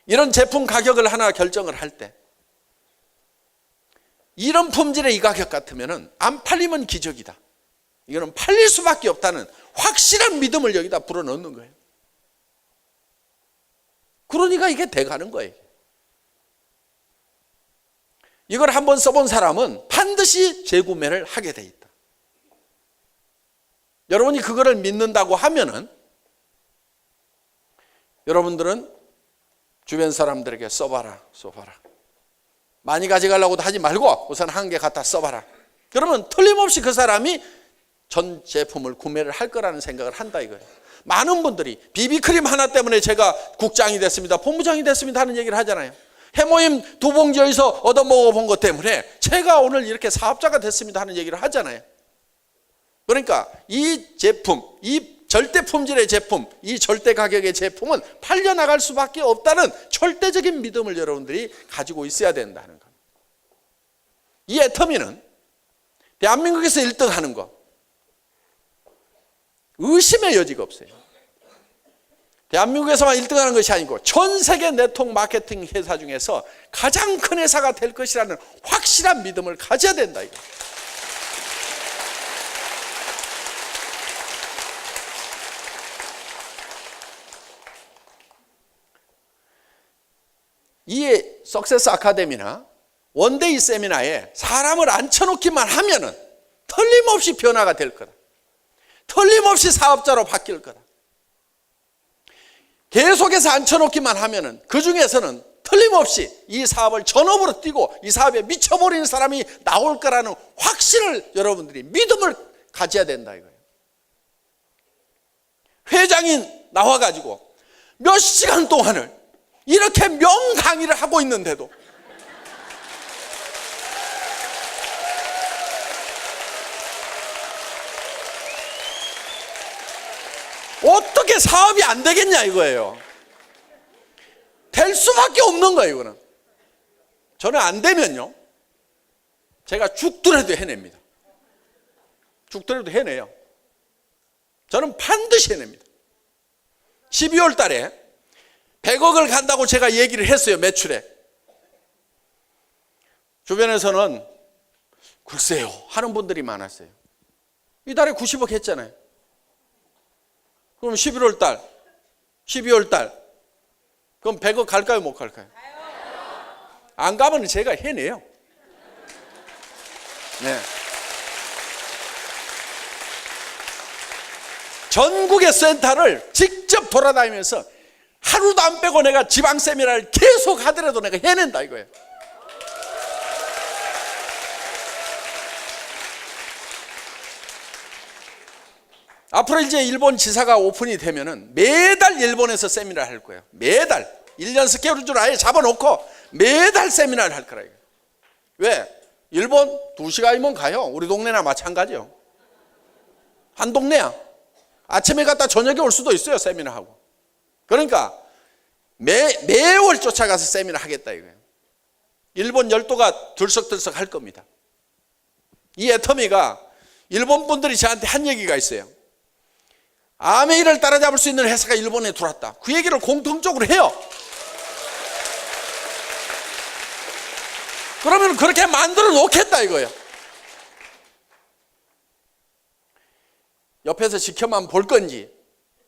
이런 제품 가격을 하나 결정을 할 때, 이런 품질의 이 가격 같으면 안 팔리면 기적이다, 이거는 팔릴 수밖에 없다는 확실한 믿음을 여기다 불어넣는 거예요. 그러니까 이게 돼가는 거예요. 이걸 한번 써본 사람은 반드시 재구매를 하게 돼 있다. 여러분이 그거를 믿는다고 하면은 여러분들은 주변 사람들에게 써봐라. 많이 가져가려고도 하지 말고 우선 한 개 갖다 써봐라. 그러면 틀림없이 그 사람이 전 제품을 구매를 할 거라는 생각을 한다 이거예요. 많은 분들이 비비크림 하나 때문에 제가 국장이 됐습니다, 본부장이 됐습니다 하는 얘기를 하잖아요. 해모임 2봉지 어디서 얻어먹어본 것 때문에 제가 오늘 이렇게 사업자가 됐습니다 하는 얘기를 하잖아요. 그러니까 이 제품, 이 절대 품질의 제품, 이 절대 가격의 제품은 팔려나갈 수밖에 없다는 절대적인 믿음을 여러분들이 가지고 있어야 된다는 겁니다. 이 애터미는 대한민국에서 1등 하는 거 의심의 여지가 없어요. 대한민국에서만 1등 하는 것이 아니고 전 세계 네트워크 마케팅 회사 중에서 가장 큰 회사가 될 것이라는 확실한 믿음을 가져야 된다 이거. 이 석세스 아카데미나 원데이 세미나에 사람을 앉혀놓기만 하면은 틀림없이 변화가 될 거다. 틀림없이 사업자로 바뀔 거다. 계속해서 앉혀놓기만 하면은 그 중에서는 틀림없이 이 사업을 전업으로 뛰고 이 사업에 미쳐버리는 사람이 나올 거라는 확신을 여러분들이 믿음을 가져야 된다 이거예요. 회장이 나와가지고 몇 시간 동안을 이렇게 명강의를 하고 있는데도 어떻게 사업이 안 되겠냐 이거예요. 될 수밖에 없는 거예요. 이거는 저는 안 되면요 제가 죽더라도 해냅니다. 죽더라도 해내요. 저는 반드시 해냅니다. 12월 달에 100억을 간다고 제가 얘기를 했어요. 매출에. 주변에서는 글쎄요 하는 분들이 많았어요. 이달에 90억 했잖아요. 그럼 11월 달, 12월 달 그럼 100억 갈까요 못 갈까요? 안 가면 제가 해내요. 네. 전국의 센터를 직접 돌아다니면서 하루도 안 빼고 내가 지방 세미나를 계속 하더라도 내가 해낸다 이거예요. 앞으로 이제 일본 지사가 오픈이 되면은 매달 일본에서 세미나를 할 거예요. 매달 1년 스케줄을 아예 잡아놓고 매달 세미나를 할 거라요. 왜? 일본 2시간이면 가요. 우리 동네나 마찬가지요. 한 동네야. 아침에 갔다 저녁에 올 수도 있어요. 세미나하고. 그러니까 매월 쫓아가서 세미나 하겠다 이거예요. 일본 열도가 들썩들썩 할 겁니다. 이 애터미가 일본 분들이 저한테 한 얘기가 있어요. 아메이를 따라잡을 수 있는 회사가 일본에 들어왔다. 그 얘기를 공통적으로 해요. 그러면 그렇게 만들어 놓겠다 이거예요. 옆에서 지켜만 볼 건지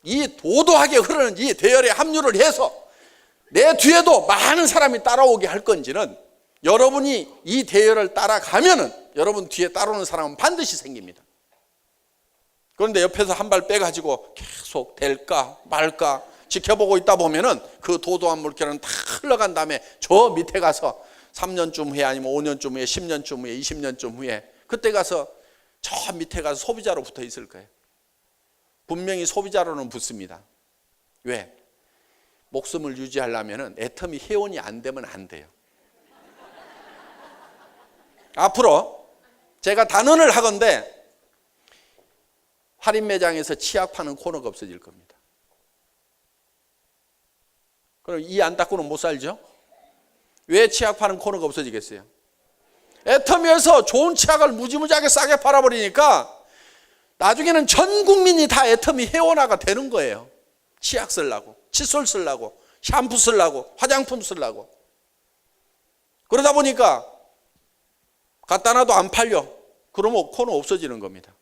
이 도도하게 흐르는 이 대열에 합류를 해서 내 뒤에도 많은 사람이 따라오게 할 건지는 여러분이 이 대열을 따라가면은 여러분 뒤에 따라오는 사람은 반드시 생깁니다. 그런데 옆에서 한 발 빼가지고 계속 될까 말까 지켜보고 있다 보면은 그 도도한 물결은 다 흘러간 다음에 저 밑에 가서 3년쯤 후에 아니면 5년쯤 후에 10년쯤 후에 20년쯤 후에 그때 가서 저 밑에 가서 소비자로 붙어 있을 거예요. 분명히 소비자로는 붙습니다. 왜? 목숨을 유지하려면 애터미 회원이 안 되면 안 돼요. 앞으로 제가 단언을 하건대 할인 매장에서 치약 파는 코너가 없어질 겁니다. 그럼 이 안 닦고는 못 살죠? 왜 치약 파는 코너가 없어지겠어요? 애터미에서 좋은 치약을 무지무지하게 싸게 팔아버리니까 나중에는 전 국민이 다 애터미 회원화가 되는 거예요. 치약 쓰려고, 칫솔 쓰려고, 샴푸 쓰려고, 화장품 쓰려고. 그러다 보니까 갖다 놔도 안 팔려. 그러면 코너 없어지는 겁니다.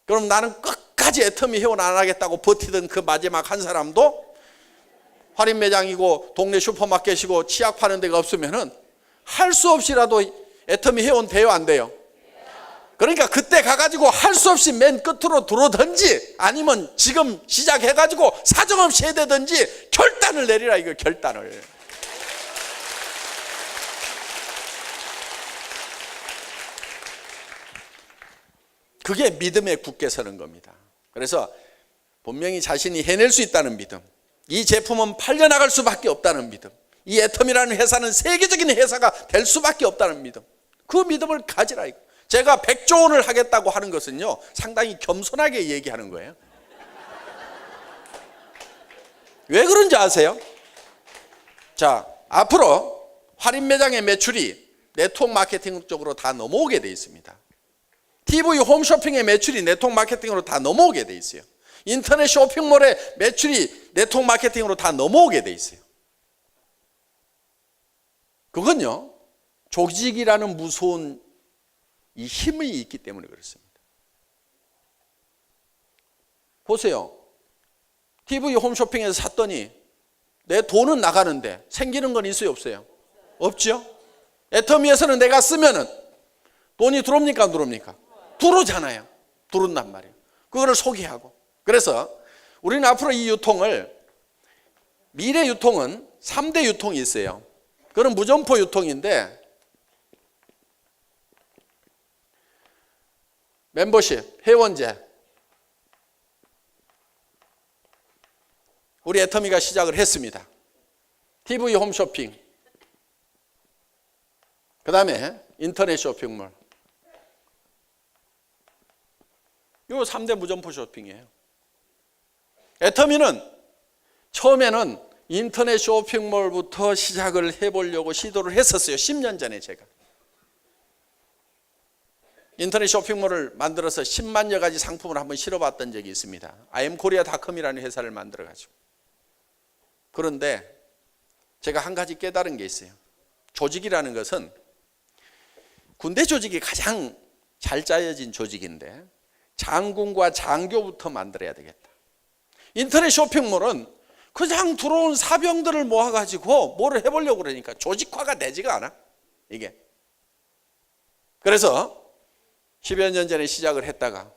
그럼 나는 끝까지 애터미 회원 안 하겠다고 버티던 그 마지막 한 사람도 할인 매장이고 동네 슈퍼마켓이고 치약 파는 데가 없으면은 할 수 없이라도 애터미 회원 돼요, 안 돼요? 그러니까 그때 가가지고 할 수 없이 맨 끝으로 들어오든지 아니면 지금 시작해가지고 사정없이 해야 되든지 결단을 내리라, 이거 결단을. 그게 믿음에 굳게 서는 겁니다. 그래서 분명히 자신이 해낼 수 있다는 믿음, 이 제품은 팔려나갈 수밖에 없다는 믿음, 이 애터미라는 회사는 세계적인 회사가 될 수밖에 없다는 믿음, 그 믿음을 가지라. 제가 100조 원을 하겠다고 하는 것은요, 상당히 겸손하게 얘기하는 거예요. 왜 그런지 아세요? 자, 앞으로 할인 매장의 매출이 네트워크 마케팅 쪽으로 다 넘어오게 돼 있습니다. TV 홈쇼핑의 매출이 네트워크 마케팅으로 다 넘어오게 돼 있어요. 인터넷 쇼핑몰의 매출이 네트워크 마케팅으로 다 넘어오게 돼 있어요. 그건요, 조직이라는 무서운 이 힘이 있기 때문에 그렇습니다. 보세요. TV 홈쇼핑에서 샀더니 내 돈은 나가는데 생기는 건 있어요, 없어요? 없죠? 애터미에서는 내가 쓰면은 돈이 들어옵니까, 안 들어옵니까? 들어오잖아요. 들어온단 말이에요. 그거를 소개하고. 그래서 우리는 앞으로 이 유통을, 미래 유통은 3대 유통이 있어요. 그건 무점포 유통인데, 멤버십, 회원제, 우리 애터미가 시작을 했습니다. TV 홈쇼핑, 그 다음에 인터넷 쇼핑몰, 이 3대 무점포 쇼핑이에요. 애터미는 처음에는 인터넷 쇼핑몰부터 시작을 해보려고 시도를 했었어요. 10년 전에 제가 인터넷 쇼핑몰을 만들어서 10만여 가지 상품을 한번 실어봤던 적이 있습니다. imkorea.com이라는 회사를 만들어가지고. 그런데 제가 한 가지 깨달은 게 있어요. 조직이라는 것은 군대 조직이 가장 잘 짜여진 조직인데 장군과 장교부터 만들어야 되겠다. 인터넷 쇼핑몰은 그냥 들어온 사병들을 모아가지고 뭐를 해보려고 그러니까 조직화가 되지가 않아, 이게. 그래서 10여 년 전에 시작을 했다가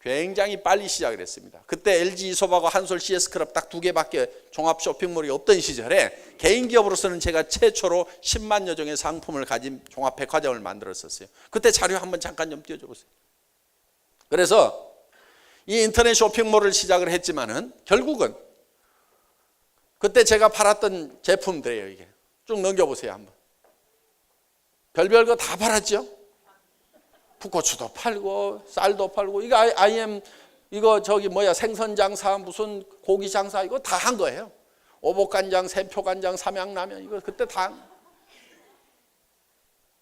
굉장히 빨리 시작을 했습니다. 그때 LG 이소박과 한솔 CS클럽 딱 2개밖에 종합 쇼핑몰이 없던 시절에 개인 기업으로서는 제가 최초로 10만여 종의 상품을 가진 종합 백화점을 만들었었어요. 그때 자료 한번 잠깐 좀 띄워줘 보세요. 그래서 이 인터넷 쇼핑몰을 시작을 했지만은 결국은 그때 제가 팔았던 제품들이에요. 이게 쭉 넘겨보세요 한번. 별별 거 다 팔았죠. 풋고추도 팔고 쌀도 팔고, 이거 IM 이거 저기 뭐야 생선 장사 무슨 고기 장사 이거 다 한 거예요. 오복간장, 샘표간장, 삼양라면 이거 그때 다.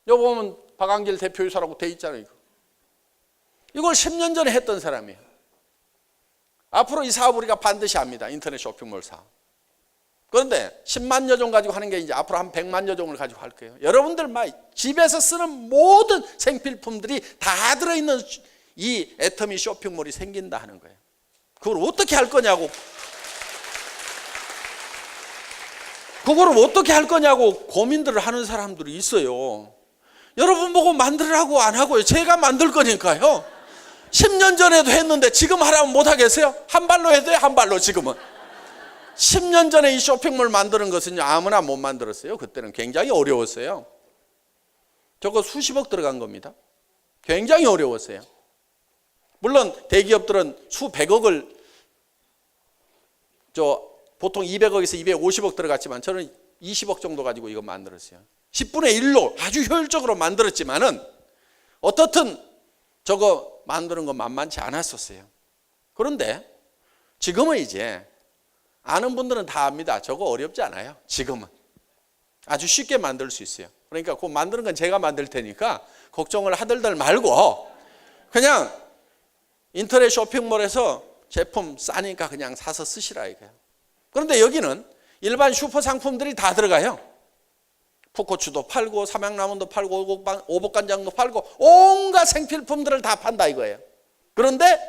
여기 보면 박광길 대표이사라고 돼 있잖아요. 이걸 10년 전에 했던 사람이에요. 앞으로 이 사업 우리가 반드시 합니다. 인터넷 쇼핑몰 사업. 그런데 10만여 종 가지고 하는 게 이제 앞으로 한 100만여 종을 가지고 할 거예요. 여러분들 막 집에서 쓰는 모든 생필품들이 다 들어있는 이 애터미 쇼핑몰이 생긴다 하는 거예요. 그걸 어떻게 할 거냐고. 그거를 어떻게 할 거냐고 고민들을 하는 사람들이 있어요. 여러분 보고 만들라고 안 하고요. 제가 만들 거니까요. 10년 전에도 했는데 지금 하라면 못 하겠어요? 한 발로 해도 돼요, 한 발로 지금은. 10년 전에 이 쇼핑몰 만드는 것은 아무나 못 만들었어요. 그때는 굉장히 어려웠어요. 저거 수십억 들어간 겁니다. 굉장히 어려웠어요. 물론 대기업들은 수백억을 보통 200억에서 250억 들어갔지만 저는 20억 정도 가지고 이거 만들었어요. 10분의 1로 아주 효율적으로 만들었지만은 어떻든 저거 만드는 건 만만치 않았었어요. 그런데 지금은 이제 아는 분들은 다 압니다. 저거 어렵지 않아요. 지금은 아주 쉽게 만들 수 있어요. 그러니까 그 만드는 건 제가 만들 테니까 걱정을 하들들 말고 그냥 인터넷 쇼핑몰에서 제품 싸니까 그냥 사서 쓰시라 이거예요. 그런데 여기는 일반 슈퍼 상품들이 다 들어가요. 풋고추도 팔고 삼양라면도 팔고 오복간장도 팔고 온갖 생필품들을 다 판다 이거예요. 그런데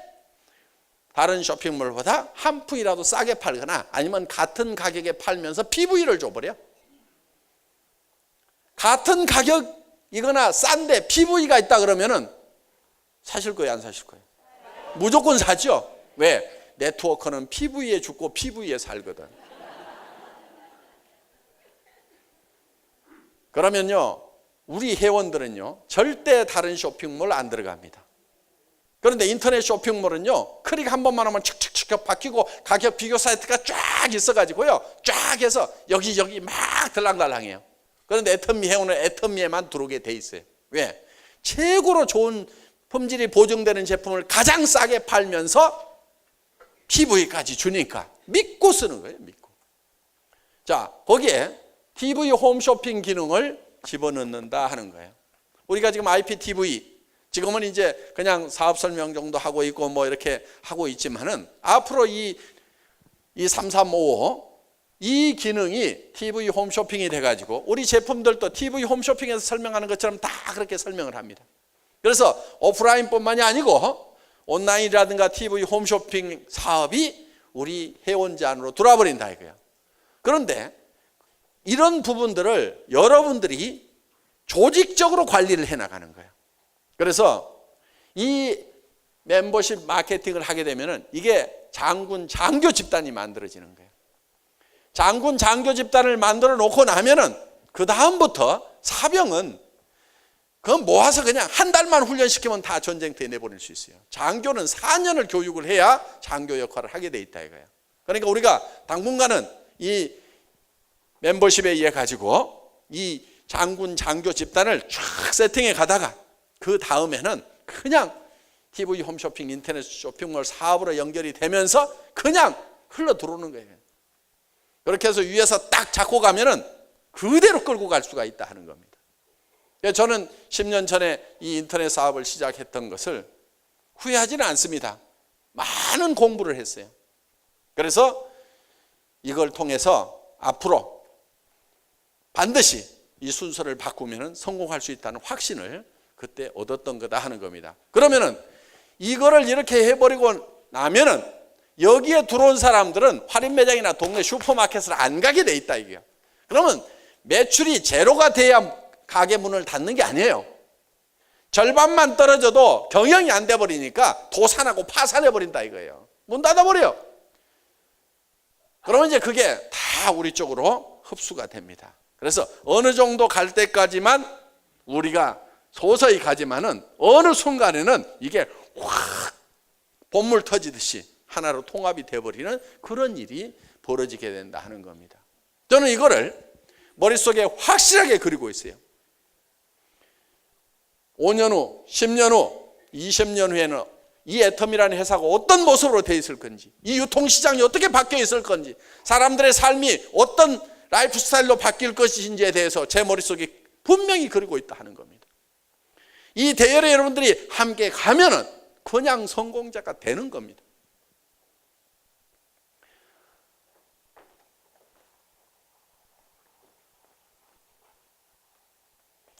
다른 쇼핑몰보다 한 푼이라도 싸게 팔거나 아니면 같은 가격에 팔면서 PV를 줘버려. 같은 가격이거나 싼데 PV가 있다 그러면은 사실 거예요, 안 사실 거예요? 무조건 사죠. 왜? 네트워크는 PV에 죽고 PV에 살거든. 그러면요, 우리 회원들은요 절대 다른 쇼핑몰 안 들어갑니다. 그런데 인터넷 쇼핑몰은요 클릭 한 번만 하면 척척척 바뀌고 가격 비교 사이트가 쫙 있어가지고요 쫙 해서 여기 막 들락달락해요. 그런데 애터미 회원은 애터미에만 들어오게 돼 있어요. 왜? 최고로 좋은 품질이 보증되는 제품을 가장 싸게 팔면서 PV까지 주니까 믿고 쓰는 거예요. 믿고. 자, 거기에 TV 홈쇼핑 기능을 집어넣는다 하는 거예요. 우리가 지금 IPTV 지금은 이제 그냥 사업 설명 정도 하고 있고 뭐 이렇게 하고 있지만은 앞으로 이 3355 이 기능이 TV 홈쇼핑이 돼가지고 우리 제품들도 TV 홈쇼핑에서 설명하는 것처럼 다 그렇게 설명을 합니다. 그래서 오프라인뿐만이 아니고 온라인이라든가 TV 홈쇼핑 사업이 우리 회원제 안으로 들어와 버린다 이거예요. 그런데 이런 부분들을 여러분들이 조직적으로 관리를 해나가는 거예요. 그래서 이 멤버십 마케팅을 하게 되면은 이게 장군 장교 집단이 만들어지는 거예요. 장군 장교 집단을 만들어 놓고 나면은 그 다음부터 사병은 그건 모아서 그냥 한 달만 훈련시키면 다 전쟁터에 내보낼 수 있어요. 장교는 4년을 교육을 해야 장교 역할을 하게 돼 있다 이거예요. 그러니까 우리가 당분간은 이 멤버십에 의해 가지고 이 장군 장교 집단을 쫙 세팅해 가다가 그 다음에는 그냥 TV 홈쇼핑 인터넷 쇼핑몰 사업으로 연결이 되면서 그냥 흘러 들어오는 거예요. 그렇게 해서 위에서 딱 잡고 가면은 그대로 끌고 갈 수가 있다 하는 겁니다. 저는 10년 전에 이 인터넷 사업을 시작했던 것을 후회하지는 않습니다. 많은 공부를 했어요. 그래서 이걸 통해서 앞으로 반드시 이 순서를 바꾸면 성공할 수 있다는 확신을 그때 얻었던 거다 하는 겁니다. 그러면은 이거를 이렇게 해버리고 나면은 여기에 들어온 사람들은 할인 매장이나 동네 슈퍼마켓을 안 가게 돼 있다 이게요. 그러면 매출이 제로가 돼야 가게 문을 닫는 게 아니에요. 절반만 떨어져도 경영이 안 돼 버리니까 도산하고 파산해 버린다 이거예요. 문 닫아 버려. 그러면 이제 그게 다 우리 쪽으로 흡수가 됩니다. 그래서 어느 정도 갈 때까지만 우리가 서서히 가지만은 어느 순간에는 이게 확 본물 터지듯이 하나로 통합이 되어버리는 그런 일이 벌어지게 된다 하는 겁니다. 저는 이거를 머릿속에 확실하게 그리고 있어요. 5년 후, 10년 후, 20년 후에는 이 애텀이라는 회사가 어떤 모습으로 되어 있을 건지, 이 유통시장이 어떻게 바뀌어 있을 건지, 사람들의 삶이 어떤 라이프 스타일로 바뀔 것인지에 대해서 제 머릿속에 분명히 그리고 있다 하는 겁니다. 이 대열에 여러분들이 함께 가면은 그냥 성공자가 되는 겁니다.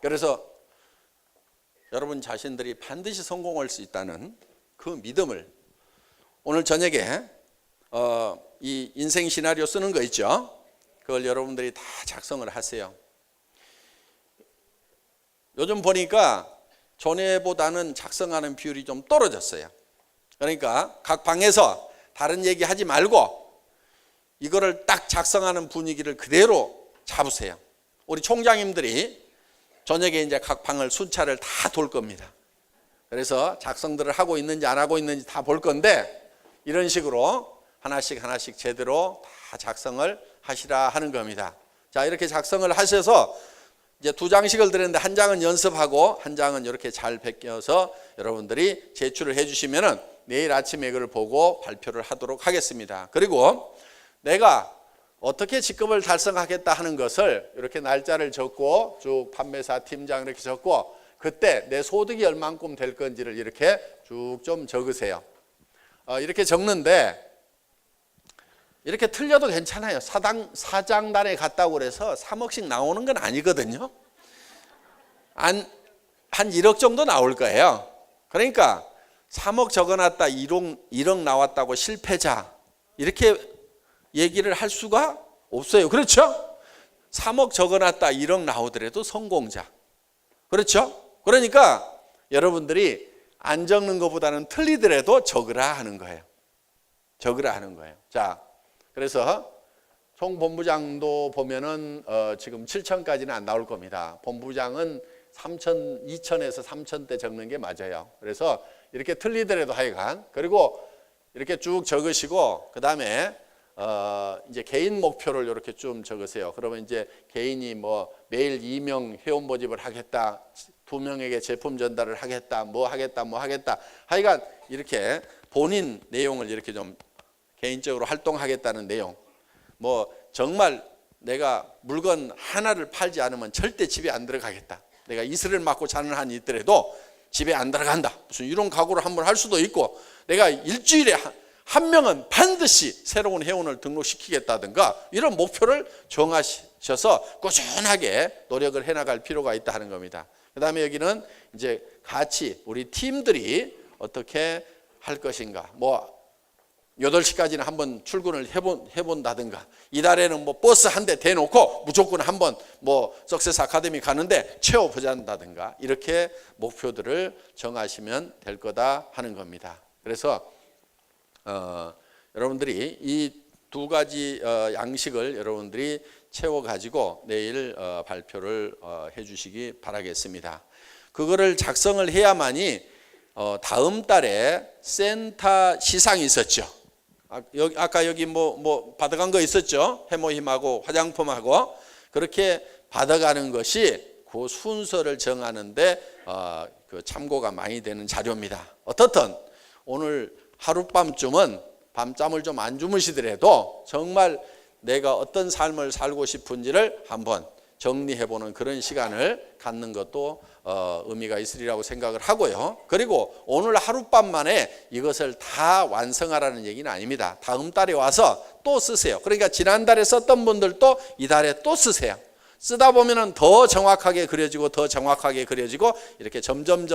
그래서 여러분 자신들이 반드시 성공할 수 있다는 그 믿음을 오늘 저녁에 이 인생 시나리오 쓰는 거 있죠? 그걸 여러분들이 다 작성을 하세요. 요즘 보니까 전에보다는 작성하는 비율이 좀 떨어졌어요. 그러니까 각 방에서 다른 얘기 하지 말고 이거를 딱 작성하는 분위기를 그대로 잡으세요. 우리 총장님들이 저녁에 이제 각 방을 순찰을 다 돌 겁니다. 그래서 작성들을 하고 있는지 안 하고 있는지 다 볼 건데 이런 식으로 하나씩 제대로 다 작성을 하시라 하는 겁니다. 자, 이렇게 작성을 하셔서 이제 2장씩을 드렸는데 한 장은 연습하고 한 장은 이렇게 잘 베껴서 여러분들이 제출을 해주시면은 내일 아침에 이걸 보고 발표를 하도록 하겠습니다. 그리고 내가 어떻게 직급을 달성하겠다 하는 것을 이렇게 날짜를 적고 쭉 판매사 팀장 이렇게 적고 그때 내 소득이 얼만큼 될 건지를 이렇게 쭉 좀 적으세요. 이렇게 적는데 이렇게 틀려도 괜찮아요. 사장단에 갔다고 그래서 3억씩 나오는 건 아니거든요. 한 1억 정도 나올 거예요. 그러니까 3억 적어놨다 1억 나왔다고 실패자 이렇게 얘기를 할 수가 없어요. 그렇죠? 3억 적어놨다 1억 나오더라도 성공자. 그렇죠? 그러니까 여러분들이 안 적는 것보다는 틀리더라도 적으라 하는 거예요. 적으라 하는 거예요. 자, 그래서 총 본부장도 보면은 지금 7천까지는 안 나올 겁니다. 본부장은 3천, 2천에서 3천대 적는 게 맞아요. 그래서 이렇게 틀리더라도 하여간 그리고 이렇게 쭉 적으시고 그 다음에 이제 개인 목표를 이렇게 좀 적으세요. 그러면 이제 개인이 뭐 매일 2명 회원 모집을 하겠다, 2명에게 제품 전달을 하겠다, 뭐 하겠다. 하여간 이렇게 본인 내용을 이렇게 좀 개인적으로 활동하겠다는 내용. 뭐 정말 내가 물건 하나를 팔지 않으면 절대 집에 안 들어가겠다. 내가 이슬을 맞고 자는 한이 있더라도 집에 안 들어간다. 무슨 이런 각오를 한번 할 수도 있고 내가 일주일에 한 명은 반드시 새로운 회원을 등록시키겠다든가 이런 목표를 정하셔서 꾸준하게 노력을 해나갈 필요가 있다 하는 겁니다. 그 다음에 여기는 이제 같이 우리 팀들이 어떻게 할 것인가. 뭐 8시까지는 한번 출근을 해본다든가 이달에는 뭐 버스 한 대 대놓고 무조건 한번 뭐 석세스 아카데미 가는데 채워보자다든가 이렇게 목표들을 정하시면 될 거다 하는 겁니다. 그래서 여러분들이 이 2가지 양식을 여러분들이 채워가지고 내일 발표를 해주시기 바라겠습니다. 그거를 작성을 해야만이 다음 달에 센터 시상이 있었죠. 아까 여기 뭐 받아간 거 있었죠. 해모힘하고 화장품하고 그렇게 받아가는 것이 그 순서를 정하는데 그 참고가 많이 되는 자료입니다. 어떻든 오늘 하룻밤쯤은 밤잠을 좀 안 주무시더라도 정말 내가 어떤 삶을 살고 싶은지를 한번 정리해보는 그런 시간을 갖는 것도 의미가 있으리라고 생각을 하고요. 그리고 오늘 하룻밤 만에 이것을 다 완성하라는 얘기는 아닙니다. 다음 달에 와서 또 쓰세요. 그러니까 지난달에 썼던 분들도 이달에 또 쓰세요. 쓰다 보면은 더 정확하게 그려지고 더 정확하게 그려지고 이렇게 점점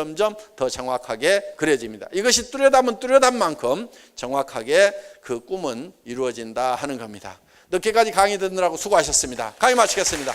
더 정확하게 그려집니다. 이것이 뚜렷하면 뚜렷한 만큼 정확하게 그 꿈은 이루어진다 하는 겁니다. 늦게까지 강의 듣느라고 수고하셨습니다. 강의 마치겠습니다.